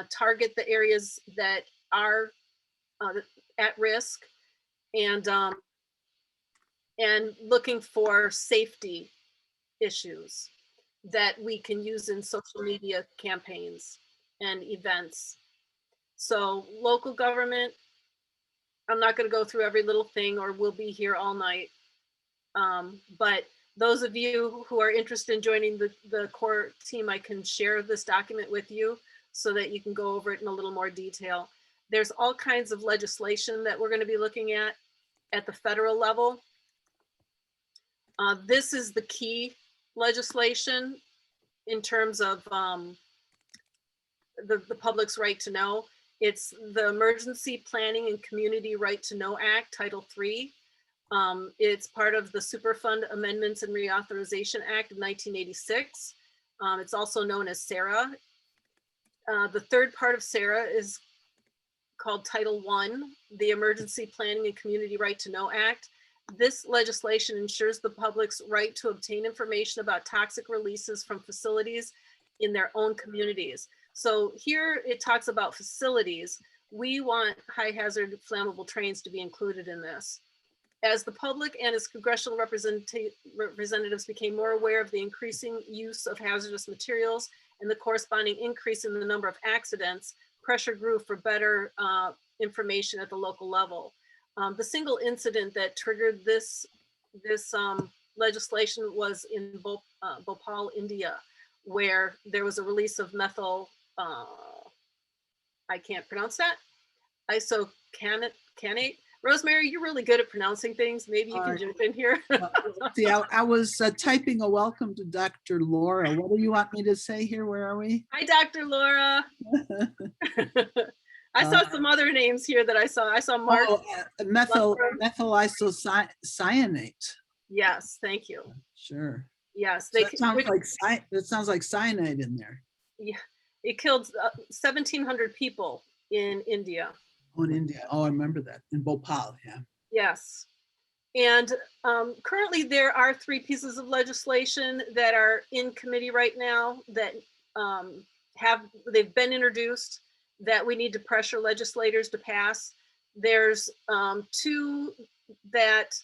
target the areas that are at risk, and looking for safety issues that we can use in social media campaigns and events. So local government, I'm not going to go through every little thing or we'll be here all night. But those of you who are interested in joining the core team, I can share this document with you so that you can go over it in a little more detail. There's all kinds of legislation that we're going to be looking at the federal level. This is the key legislation in terms of the public's right to know. It's the Emergency Planning and Community Right to Know Act, Title III. It's part of the Superfund Amendments and Reauthorization Act of 1986. It's also known as SARA. The third part of SARA is called Title I, the Emergency Planning and Community Right to Know Act. This legislation ensures the public's right to obtain information about toxic releases from facilities in their own communities. So here it talks about facilities. We want high hazard flammable trains to be included in this. As the public and its congressional representatives became more aware of the increasing use of hazardous materials and the corresponding increase in the number of accidents, pressure grew for better information at the local level. The single incident that triggered this legislation was in Bhopal, India, where there was a release of methyl, I can't pronounce that, isocanate. Rosemary, you're really good at pronouncing things. Maybe you can jump in here. See, I was typing a welcome to Dr. Laura. What do you want me to say here? Where are we? Hi, Dr. Laura. I saw some other names here that I saw. I saw Mark. Methyl isocyanate. Yes, thank you. Sure. Yes, So that sounds like cyanide in there. Yeah, it killed 1,700 people in India. Oh, in India. Oh, I remember that. In Bhopal, yeah. Yes. And currently there are 3 pieces of legislation that are in committee right now that they've been introduced that we need to pressure legislators to pass. There's 2 that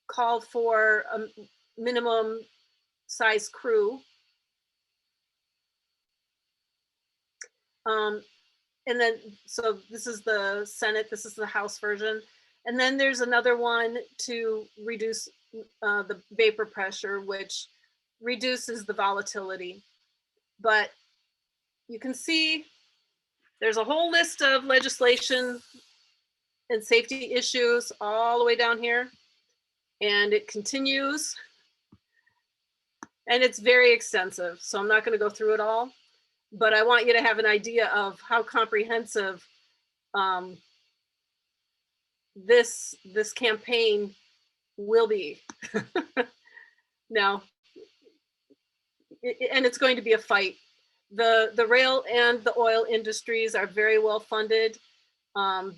call for a minimum size crew. And then, so this is the Senate, this is the House version. And then there's another one to reduce the vapor pressure, which reduces the volatility. But you can see there's a whole list of legislation and safety issues all the way down here. And it continues. And it's very extensive. So I'm not going to go through it all. But I want you to have an idea of how comprehensive this campaign will be. Now, and it's going to be a fight. The rail and the oil industries are very well funded.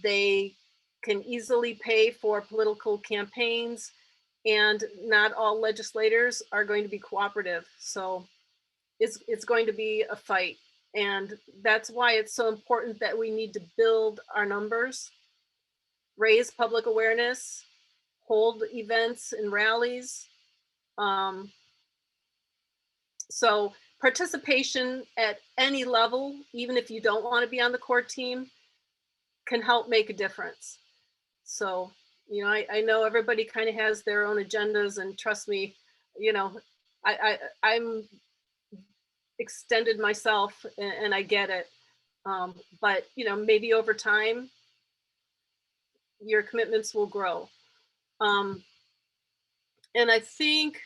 They can easily pay for political campaigns, and not all legislators are going to be cooperative. So it's going to be a fight. And that's why it's so important that we need to build our numbers, raise public awareness, hold events and rallies. So participation at any level, even if you don't want to be on the core team, can help make a difference. So, you know, I know everybody kind of has their own agendas, and trust me, you know, I'm extended myself, and I get it. But, you know, maybe over time, your commitments will grow. And I think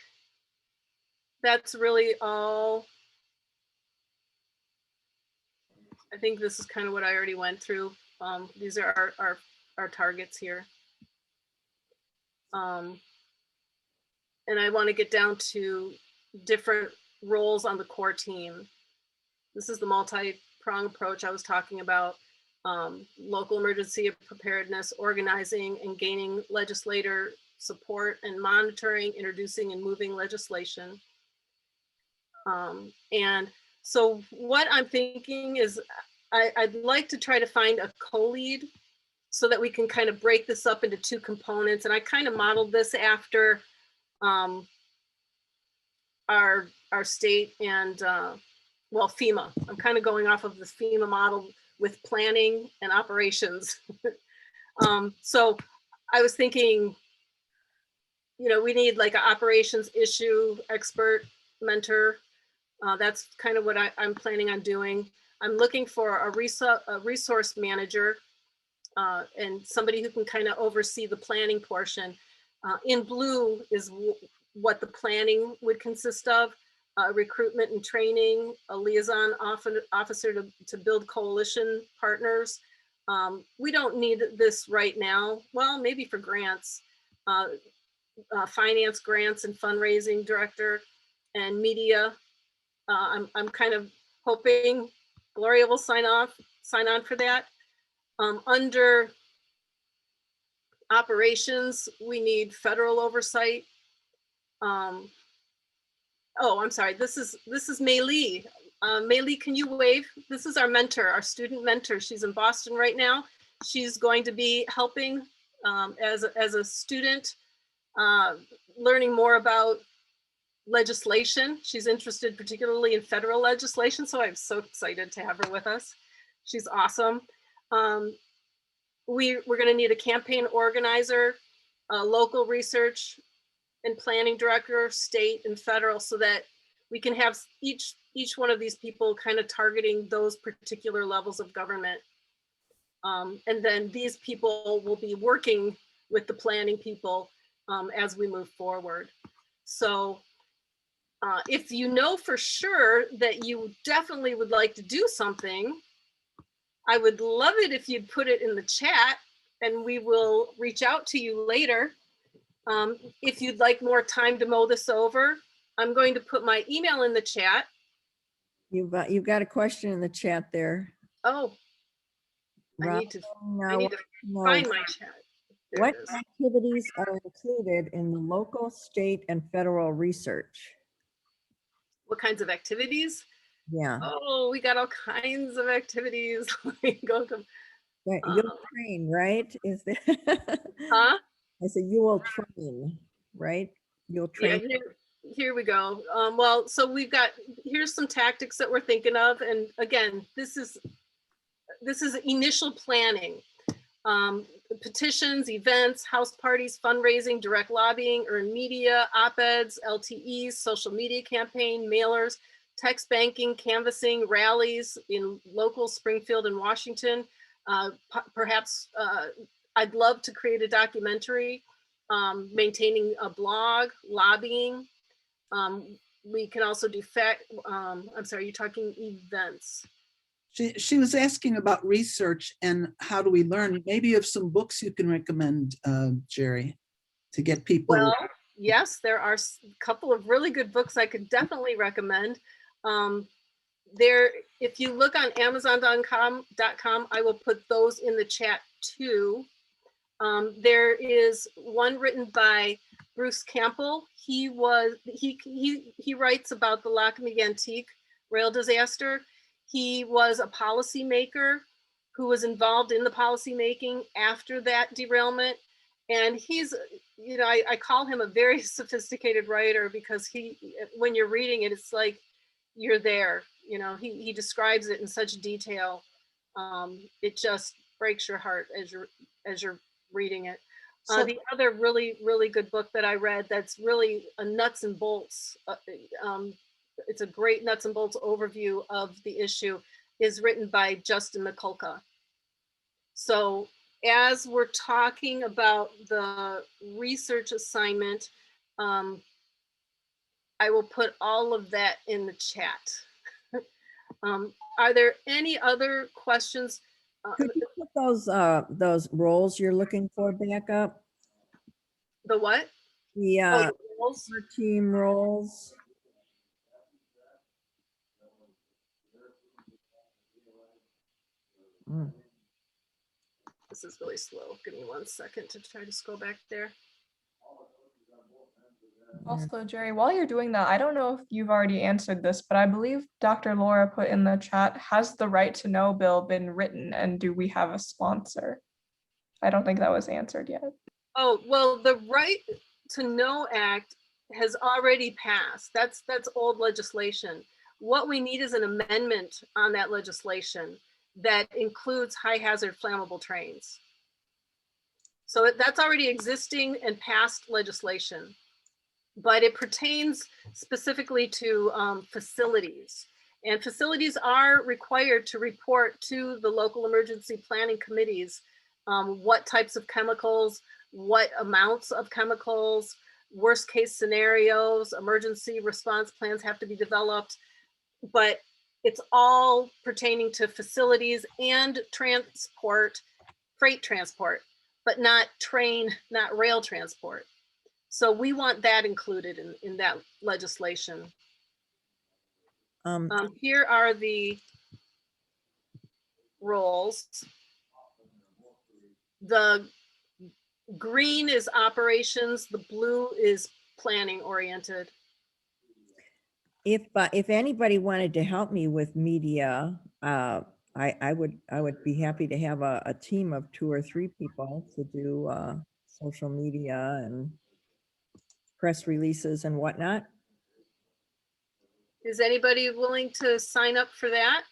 that's really all. I think this is kind of what I already went through. These are our targets here. And I want to get down to different roles on the core team. This is the multi-pronged approach I was talking about. Local emergency preparedness, organizing and gaining legislator support, and monitoring, introducing and moving legislation. And so what I'm thinking is I'd like to try to find a co-lead so that we can kind of break this up into 2 components. And I kind of modeled this after our state and well, FEMA. I'm kind of going off of the FEMA model with planning and operations. So I was thinking, you know, we need like an operations issue expert mentor. That's kind of what I'm planning on doing. I'm looking for a resource manager and somebody who can kind of oversee the planning portion. In blue is what the planning would consist of. Recruitment and training, a liaison officer to build coalition partners. We don't need this right now. Well, maybe for grants, finance grants and fundraising director, and media. I'm kind of hoping Gloria will sign on for that. Under operations, we need federal oversight. Oh, I'm sorry. This is Mei Lee. Mei Lee, can you wave? This is our mentor, our student mentor. She's in Boston right now. She's going to be helping as a student, learning more about legislation. She's interested particularly in federal legislation, so I'm so excited to have her with us. She's awesome. We're going to need a campaign organizer, a local research and planning director, state and federal, so that we can have each one of these people kind of targeting those particular levels of government. And then these people will be working with the planning people as we move forward. So if you know for sure that you definitely would like to do something, I would love it if you'd put it in the chat and we will reach out to you later. If you'd like more time to mull this over, I'm going to put my email in the chat. You've got a question in the chat there. Oh, I need to find my chat. There What it is. activities are included in the local, state, and federal research? What kinds of activities? Yeah. Oh, we got all kinds of activities. Go to, Yeah, you'll train, right? Is that? huh? I said you will train, right? You'll train. Yeah, here we go. Well, so here's some tactics that we're thinking of. And again, this is initial planning. Petitions, events, house parties, fundraising, direct lobbying, earned media, op-eds, LTEs, social media campaign, mailers, text banking, canvassing, rallies in local Springfield and Washington. Perhaps I'd love to create a documentary, maintaining a blog, lobbying. We can also do I'm sorry, you're talking events. She was asking about research and how do we learn? Maybe you have some books you can recommend, Jerry, to get people. Well, yes, there are a couple of really good books I could definitely recommend. If you look on Amazon.com, I will put those in the chat too. There is one written by Bruce Campbell. He writes about the Lac Mégantic rail disaster. He was a policymaker who was involved in the policymaking after that derailment. And he's, I call him a very sophisticated writer because when you're reading it, it's like you're there. He describes it in such detail. It just breaks your heart as you're reading it. The other really, really good book that I read that's really a nuts and bolts, it's a great nuts and bolts overview of the issue, is written by Justin McCullough. So as we're talking about the research assignment, I will put all of that in the chat. Are there any other questions? Could you put those roles you're looking for back up? The what? The the roles? team roles. This is really slow. Give me 1 second to try to scroll back there. Also, Jerry, while you're doing that, I don't know if you've already answered this, but I believe Dr. Laura put in the chat, has the Right to Know bill been written and do we have a sponsor? I don't think that was answered yet. Oh, well, the Right to Know Act has already passed. That's old legislation. What we need is an amendment on that legislation that includes high hazard flammable trains. So that's already existing and passed legislation, but it pertains specifically to facilities. And facilities are required to report to the local emergency planning committees what types of chemicals, what amounts of chemicals, worst case scenarios, emergency response plans have to be developed. But it's all pertaining to facilities and transport, freight transport, but not rail transport. So we want that included in that legislation. Here are the roles. The green is operations, the blue is planning oriented. If anybody wanted to help me with media, I would be happy to have a team of 2 or 3 people to do social media and press releases and whatnot. Is anybody willing to sign up for that?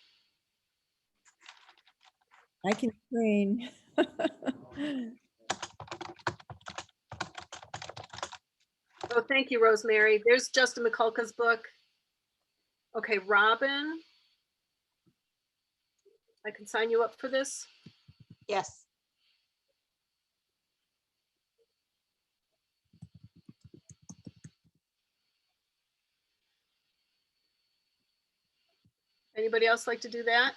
I can train. Oh, thank you, Rosemary. There's Justin McCulka's book. Okay, Robin. I can sign you up for this. Yes. Anybody else like to do that?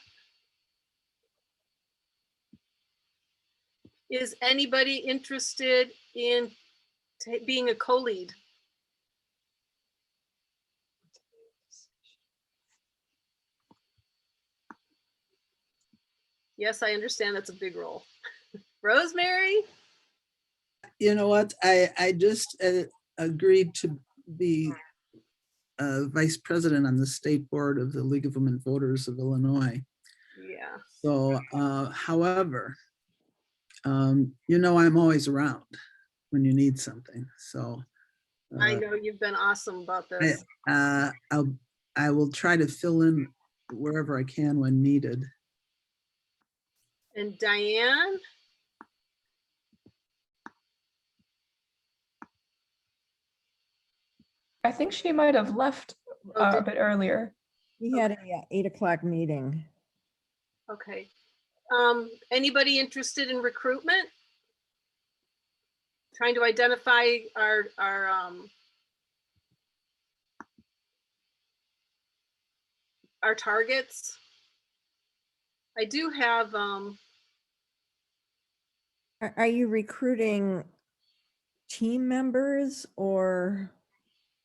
Is anybody interested in being a co-lead? Yes, I understand that's a big role. Rosemary? You know what? I just agreed to be vice president on the state board of the League of Women Voters of Illinois. Yeah. So, however, you know, I'm always around when you need something. So I know you've been awesome about this. I will try to fill in wherever I can when needed. And Diane? I think she might have left a bit earlier. We had a 8 o'clock meeting. Okay. Anybody interested in recruitment? Trying to identify our targets. I do have Are you recruiting team members or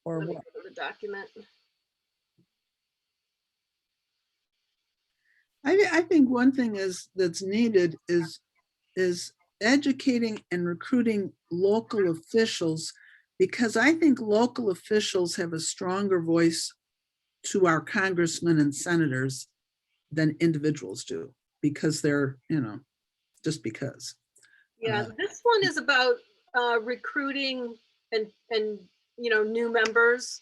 let me what? go to the document. I think one thing that's needed is educating and recruiting local officials, because I think local officials have a stronger voice to our congressmen and senators than individuals do, because they're, you know, just because. Yeah, this one is about recruiting and you know, new members.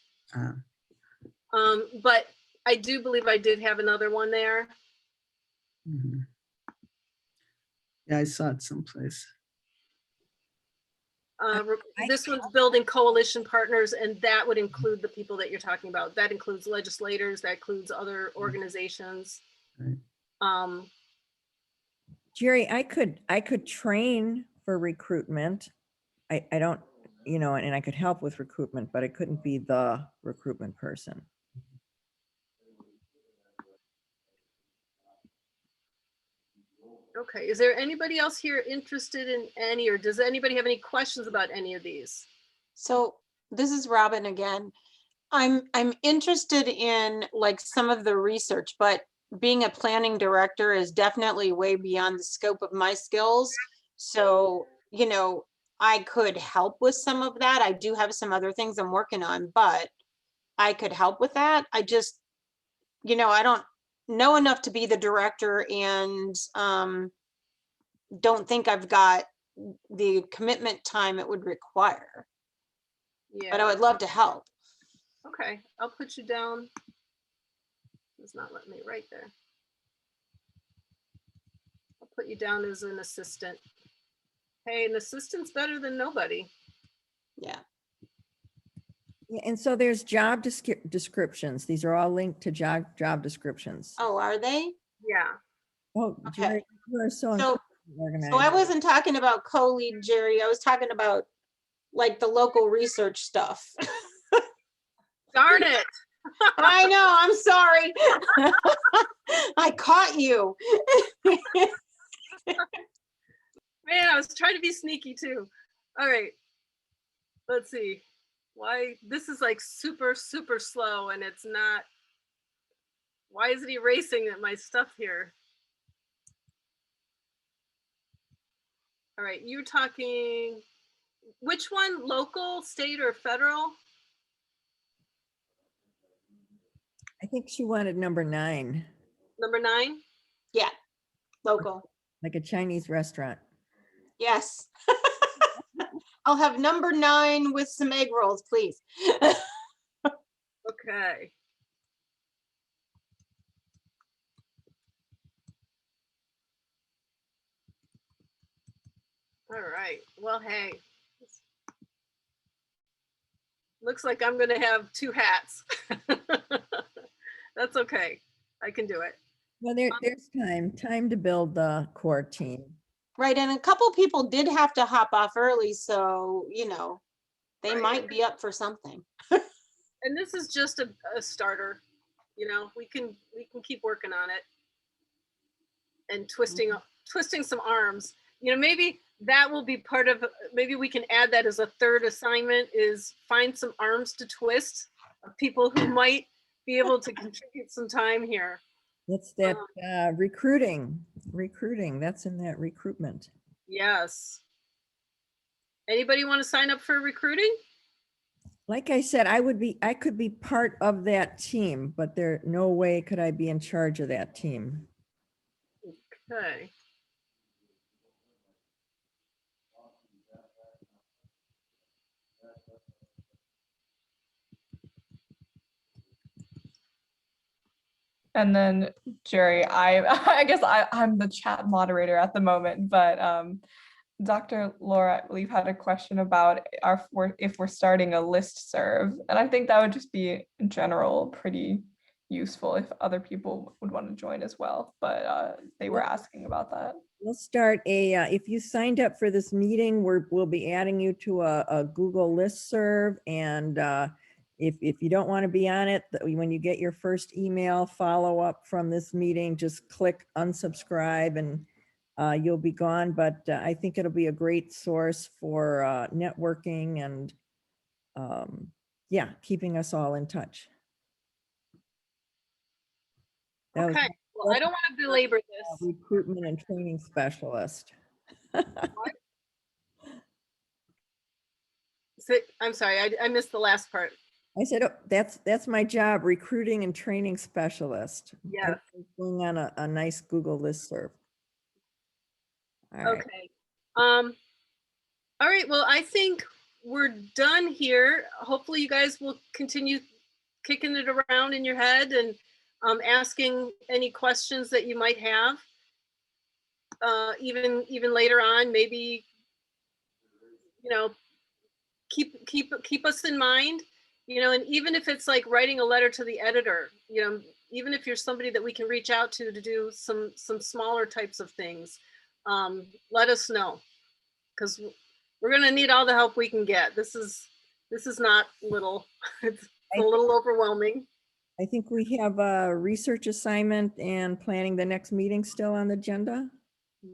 But I do believe I did have another one there. Mhm. Yeah, I saw it someplace. This one's building coalition partners, and that would include the people that you're talking about. That includes legislators, that includes other organizations. Right. Jerry, I could train for recruitment. I don't, you know, and I could help with recruitment, but I couldn't be the recruitment person. Okay, is there anybody else here interested in any, or does anybody have any questions about any of these? So this is Robin again. I'm interested in like some of the research, but being a planning director is definitely way beyond the scope of my skills. So, you know, I could help with some of that. I do have some other things I'm working on, but I could help with that. I just, you know, I don't know enough to be the director, and don't think I've got the commitment time it would require. Yeah. But I would love to help. Okay, I'll put you down. It's not letting me write there. I'll put you down as an assistant. Hey, an assistant's better than nobody. Yeah. Yeah, and so there's job descriptions. These are all linked to job descriptions. Oh, are they? Yeah. Oh, Okay. Jerry, you are so So organized. I wasn't talking about co-lead, Jerry. I was talking about like the local research stuff. Darn it. I know, I'm sorry. I caught you. Man, I was trying to be sneaky too. All right. Let's see. Why this is like super slow, and it's not. Why is it erasing my stuff here? All right, you're talking, which one? Local, state, or federal? I think she wanted number 9, Number 9? Yeah, local. like a Chinese restaurant. Yes. I'll have number 9 with some egg rolls, please. Okay. All right. Well, hey. Looks like I'm gonna have two hats. That's okay. I can do it. Well, there's time to build the core team. Right, and a couple people did have to hop off early, so, they Right. might be up for something. And this is just a starter. We can keep working on it and twisting some arms. Maybe that will be part of, maybe we can add that as a third assignment, is find some arms to twist of people who might be able to contribute some time here. It's that recruiting, that's in that recruitment. Yes. Anybody want to sign up for recruiting? Like I said, I could be part of that team, but there, no way could I be in charge of that team. Okay. And then Jerry, I guess I'm the chat moderator at the moment, but Dr. Laura, I believe, had a question about if we're starting a listserv. And I think that would just be in general pretty useful if other people would want to join as well. But they were asking about that. We'll start if you signed up for this meeting, we'll be adding you to a Google listserv. And if you don't want to be on it, when you get your first email follow up from this meeting, just click unsubscribe and you'll be gone. But I think it'll be a great source for networking and yeah, keeping us all in touch. That was Okay. Well, I don't want to belabor this. recruitment and training specialist. I'm sorry, I missed the last part. I said, oh, that's my job, recruiting and training specialist. Yes. Going on a nice Google listserv. All right. Okay. All right. Well, I think we're done here. Hopefully you guys will continue kicking it around in your head and asking any questions that you might have. Even later on, maybe, keep us in mind, and even if it's like writing a letter to the editor, even if you're somebody that we can reach out to do some smaller types of things, let us know, because we're going to need all the help we can get. This is not little. It's a little overwhelming. I think we have a research assignment and planning the next meeting still on the agenda.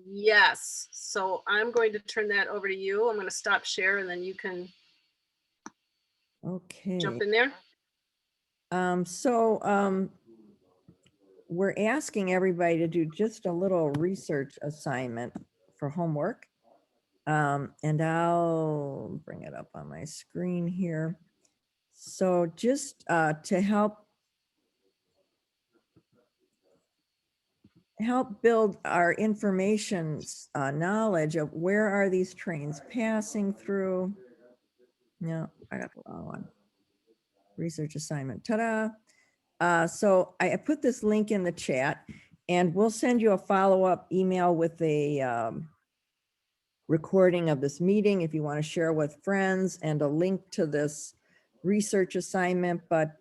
Yes. So I'm going to turn that over to you. I'm going to stop share and then you can jump in there. We're asking everybody to do just a little research assignment for homework. And I'll bring it up on my screen here. So just to help build our information knowledge of where are these trains passing through. No, I got the wrong one. Research assignment, ta-da. So I put this link in the chat and we'll send you a follow-up email with a recording of this meeting if you want to share with friends, and a link to this research assignment. But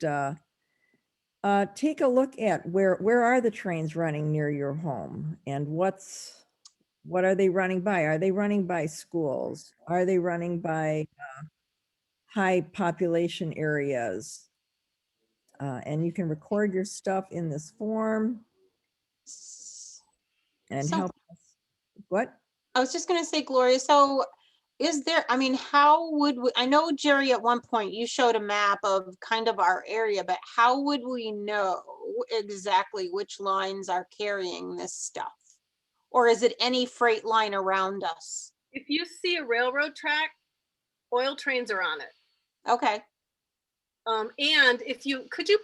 take a look at where are the trains running near your home, and what are they running by? Are they running by schools? Are they running by high population areas? And you can record your stuff in this form and help us. What? I was just going to say, Gloria, so is there, how would we, I know, Jerry, at one point you showed a map of kind of our area, but how would we know exactly which lines are carrying this stuff? Or is it any freight line around us? If you see a railroad track, oil trains are on it. Okay. And if you, could you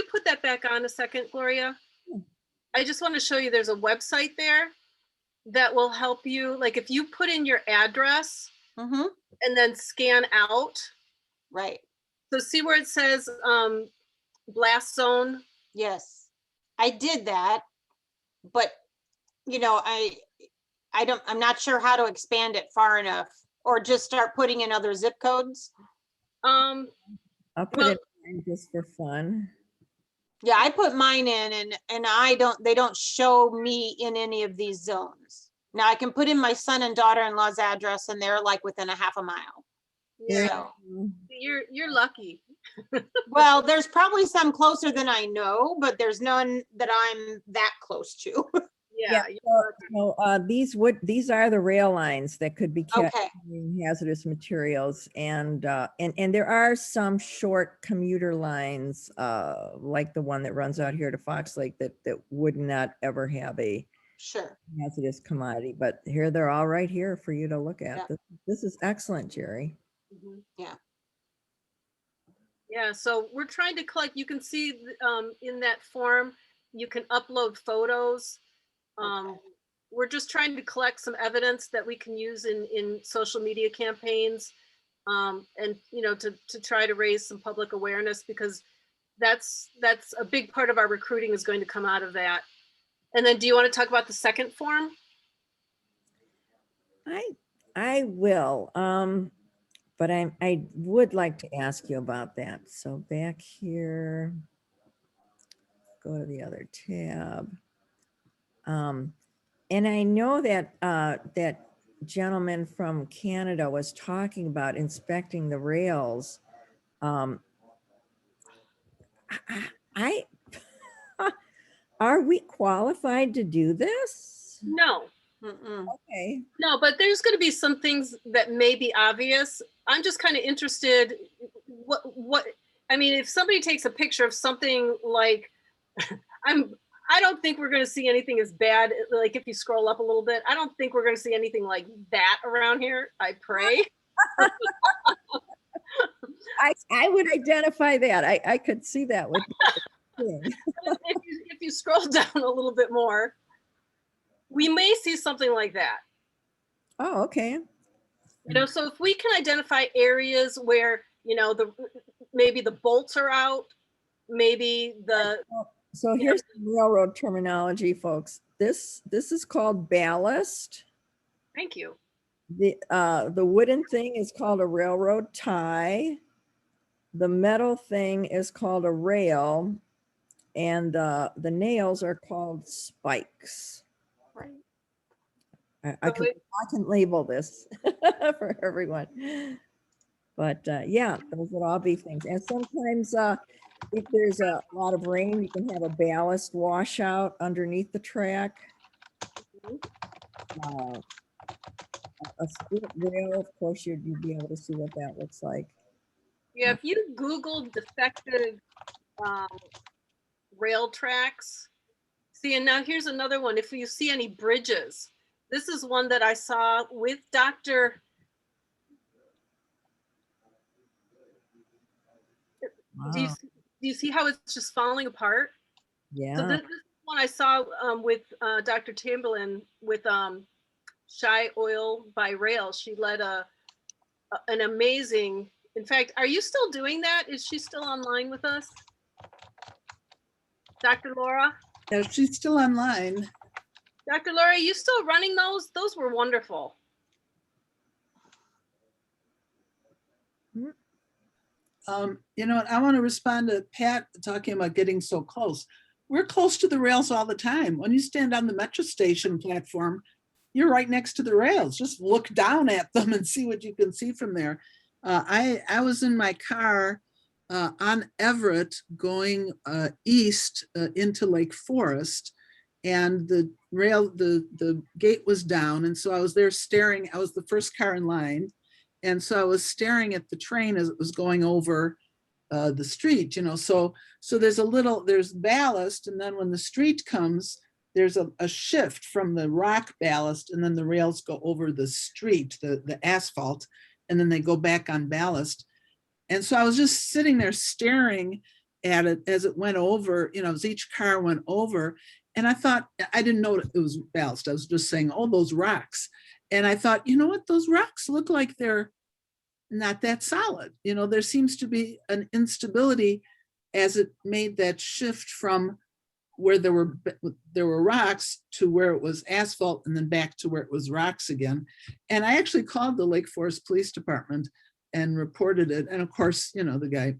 put that back on a second, Gloria? I just want to show you there's a website there that will help you. Like if you put in your address and then scan out. Right. So see where it says blast zone? Yes, I did that. But, I'm not sure how to expand it far enough, or just start putting in other zip codes. Um, I'll put Well- it in just for fun. Yeah, I put mine in and they don't show me in any of these zones. Now I can put in my son and daughter-in-law's address and they're like within a half a mile. yeah, So, you're lucky. well, there's probably some closer than I know, but there's none that I'm that close to. Yeah. These are the rail lines that could be kept Okay, in hazardous materials, and there are some short commuter lines, like the one that runs out here to Fox Lake that would not ever have a sure. hazardous commodity, but here they're all right here for you to look at. Yeah. This is excellent, Jerry. Yeah. Yeah, so we're trying to collect, you can see in that form, you can upload photos. We're just trying to collect some evidence that we can use in social media campaigns, and to try to raise some public awareness, because that's a big part of our recruiting is going to come out of that. And then do you want to talk about the second form? I will, but I would like to ask you about that. So back here, go to the other tab. And I know that that gentleman from Canada was talking about inspecting the rails. I are we qualified to do this? No. Mm-mm. Okay. No, but there's going to be some things that may be obvious. I'm just kind of interested. What I mean, if somebody takes a picture of something like, I don't think we're going to see anything as bad. Like if you scroll up a little bit, I don't think we're going to see anything like that around here. I pray. I would identify that. I could see that with. If you scroll down a little bit more, we may see something like that. Oh, okay. So if we can identify areas where, maybe the bolts are out, maybe So here's the railroad terminology, folks. This is called ballast. Thank you. The wooden thing is called a railroad tie. The metal thing is called a rail, and the nails are called spikes. Right. I can label this for everyone. But yeah, those would all be things. And sometimes if there's a lot of rain, you can have a ballast washout underneath the track. A split rail, of course, you'd be able to see what that looks like. Yeah, if you Google defective rail tracks, see, and now here's another one. If you see any bridges, this is one that I saw with Dr. Wow. Do you see how it's just falling apart? Yeah. So this one I saw with Dr. Chamberlain with Shy Oil by Rail. She led an amazing, in fact, are you still doing that? Is she still online with us? Dr. Laura? Yeah, she's still online. Dr. Laura, are you still running those? Those were wonderful. I want to respond to Pat talking about getting so close. We're close to the rails all the time. When you stand on the metro station platform, you're right next to the rails. Just look down at them and see what you can see from there. I was in my car on Everett going east into Lake Forest, and the gate was down. And so I was there staring. I was the first car in line. And so I was staring at the train as it was going over the street, so there's ballast. And then when the street comes, there's a shift from the rock ballast, and then the rails go over the street, the asphalt, and then they go back on ballast. And so I was just sitting there staring at it as it went over, as each car went over. And I thought, I didn't know it was ballast. I was just saying, oh, those rocks. And I thought, you know what, those rocks look like they're not that solid. There seems to be an instability as it made that shift from where there were rocks to where it was asphalt and then back to where it was rocks again. And I actually called the Lake Forest Police Department and reported it. And of course, you know, the guy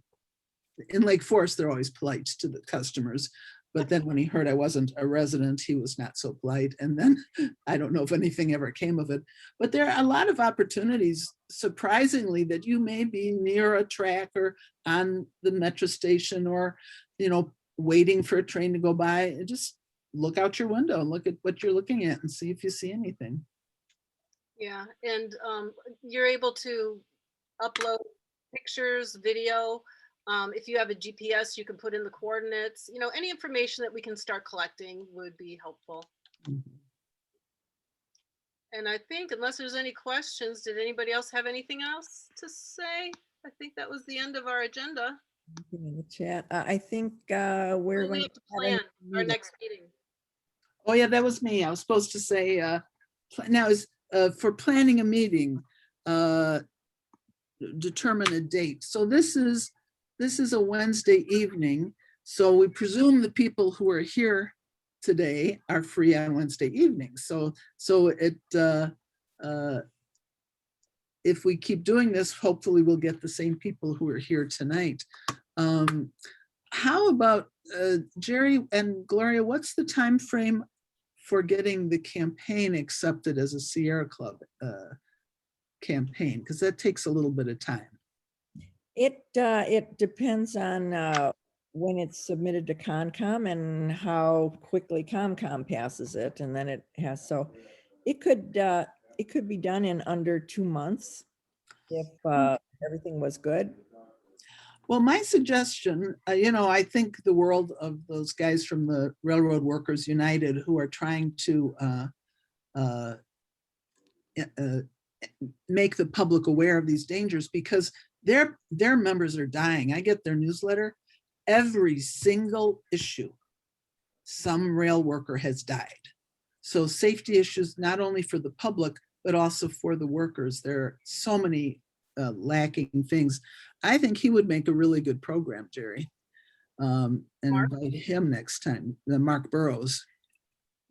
in Lake Forest, they're always polite to the customers. But then when he heard I wasn't a resident, he was not so polite. And then I don't know if anything ever came of it. But there are a lot of opportunities, surprisingly, that you may be near a track or on the metro station or, you know, waiting for a train to go by. And just look out your window and look at what you're looking at and see if you see anything. Yeah, and you're able to upload pictures, video. If you have a GPS, you can put in the coordinates. You know, any information that we can start collecting would be helpful. And I think, unless there's any questions, did anybody else have anything else to say? I think that was the end of our agenda. In the chat, I think we're We going have to have plan a our meeting. next meeting. Oh yeah, that was me. I was supposed to say, now is for planning a meeting, determine a date. So this is a Wednesday evening. So we presume the people who are here today are free on Wednesday evenings. So if we keep doing this, hopefully we'll get the same people who are here tonight. How about Jerry and Gloria, what's the time frame for getting the campaign accepted as a Sierra Club campaign? Because that takes a little bit of time. It depends on when it's submitted to Concom and how quickly Concom passes it, and then it has, so it could be done in under 2 months if everything was good. Well, my suggestion, you know, I think the world of those guys from the Railroad Workers United who are trying to make the public aware of these dangers, because their members are dying. I get their newsletter. Every single issue, some rail worker has died. So safety issues, not only for the public, but also for the workers. There are so many lacking things. I think he would make a really good program, Jerry, and Mark? invite him next time, Mark Burrows.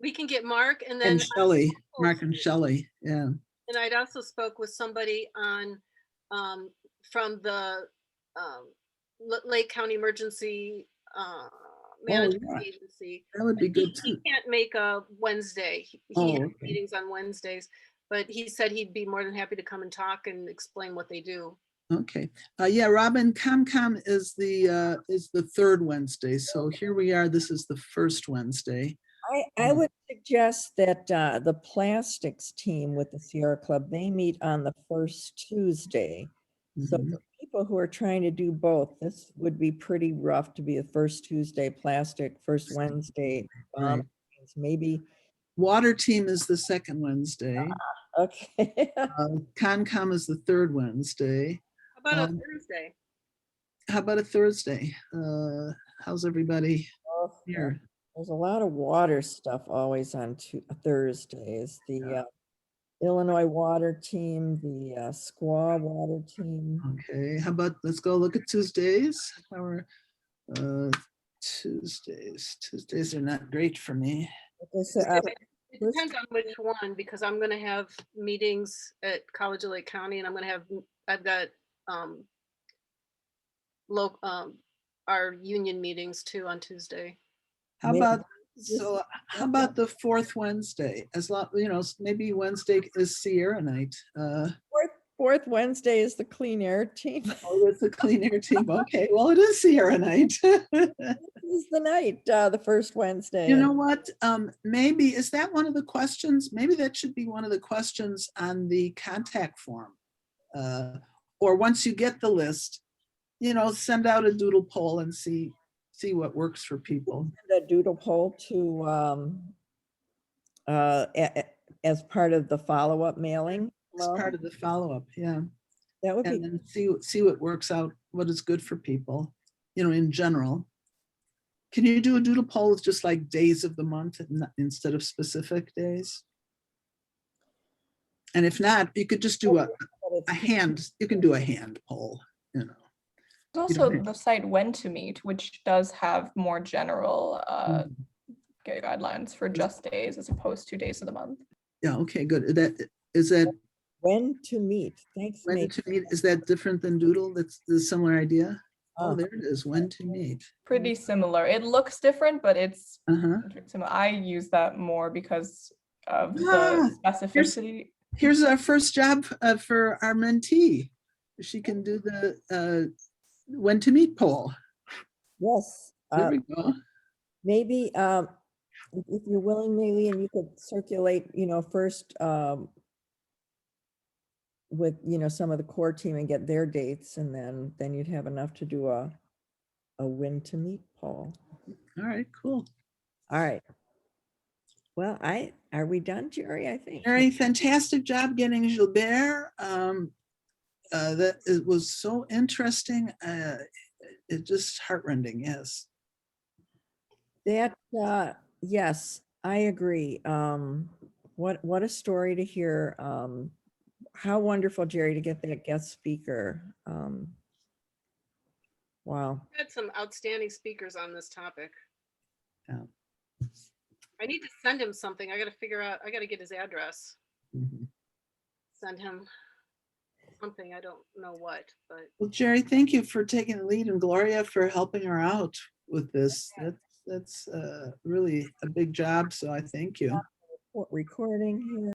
We can get Mark and then And Shelley, Mark and Shelley, yeah. And I'd also spoke with somebody on from the Lake County Emergency Management yeah. Agency. That would be good He too. can't make a Wednesday. He Oh, has okay. meetings on Wednesdays, but he said he'd be more than happy to come and talk and explain what they do. Okay, yeah, Robin, ComCom is the third Wednesday. So here we are, this is the first Wednesday. I would suggest that the plastics team with the Sierra Club, they meet on the first Tuesday. So Mhm. for people who are trying to do both, this would be pretty rough to be the first Tuesday plastic, first Wednesday. Right. Maybe. Water team is the second Wednesday. Okay. ComCom is the third Wednesday. How about a Thursday? How about a Thursday? How's everybody here? There's a lot of water stuff always on Thursdays. The Illinois water team, the Squaw water team. Okay, how about, let's go look at Tuesdays. How are Tuesdays? Tuesdays are not great for me. It depends on which one, because I'm going to have meetings at College of Lake County, and I've got our union meetings too on Tuesday. How about the fourth Wednesday? As long, you know, maybe Wednesday is Sierra night. Fourth Wednesday is the clean air team. Oh, it's the clean air team. Okay, well, it is Sierra night. This is the night, the first Wednesday. You know what? Maybe, is that one of the questions? Maybe that should be one of the questions on the contact form. Or once you get the list, you know, send out a doodle poll and see what works for people. The doodle poll to as part of the follow-up mailing. As part of the follow-up, yeah. That would And be. then see what works out, what is good for people, you know, in general. Can you do a doodle poll with just like days of the month instead of specific days? And if not, you could just do a hand, you can do a hand poll, you know. There's also the site When to Meet, which does have more general guidelines for just days as opposed to days of the month. Yeah, okay, good. Is that When to meet. Thanks, when Nate. to meet? Is that different than doodle? That's the similar idea? Oh, Ah. there it is, when to meet. Pretty similar. It looks different, but it's Uh-huh. similar. I use that more because of Ah, the specificity. Here's our first job for our mentee. She can do the when to meet poll. Yes. There we go. Maybe if you're willing, maybe, and you could circulate, first with, some of the core team and get their dates, and then you'd have enough to do a when to meet poll. All right, cool. All right. Well, are we done, Jerry? I think. Very fantastic job getting Gilbert. That it was so interesting. It just heartrending. Yes. That, yes, I agree. What a story to hear. How wonderful, Jerry, to get that guest speaker. Wow. We had some outstanding speakers on this topic. Yeah. I need to send him something. I got to figure out, I got to get his address. Mhm. Send him something. I don't know what, but Well, Jerry, thank you for taking the lead, and Gloria for helping her out with this. That's really a big job. So I thank you. Recording here.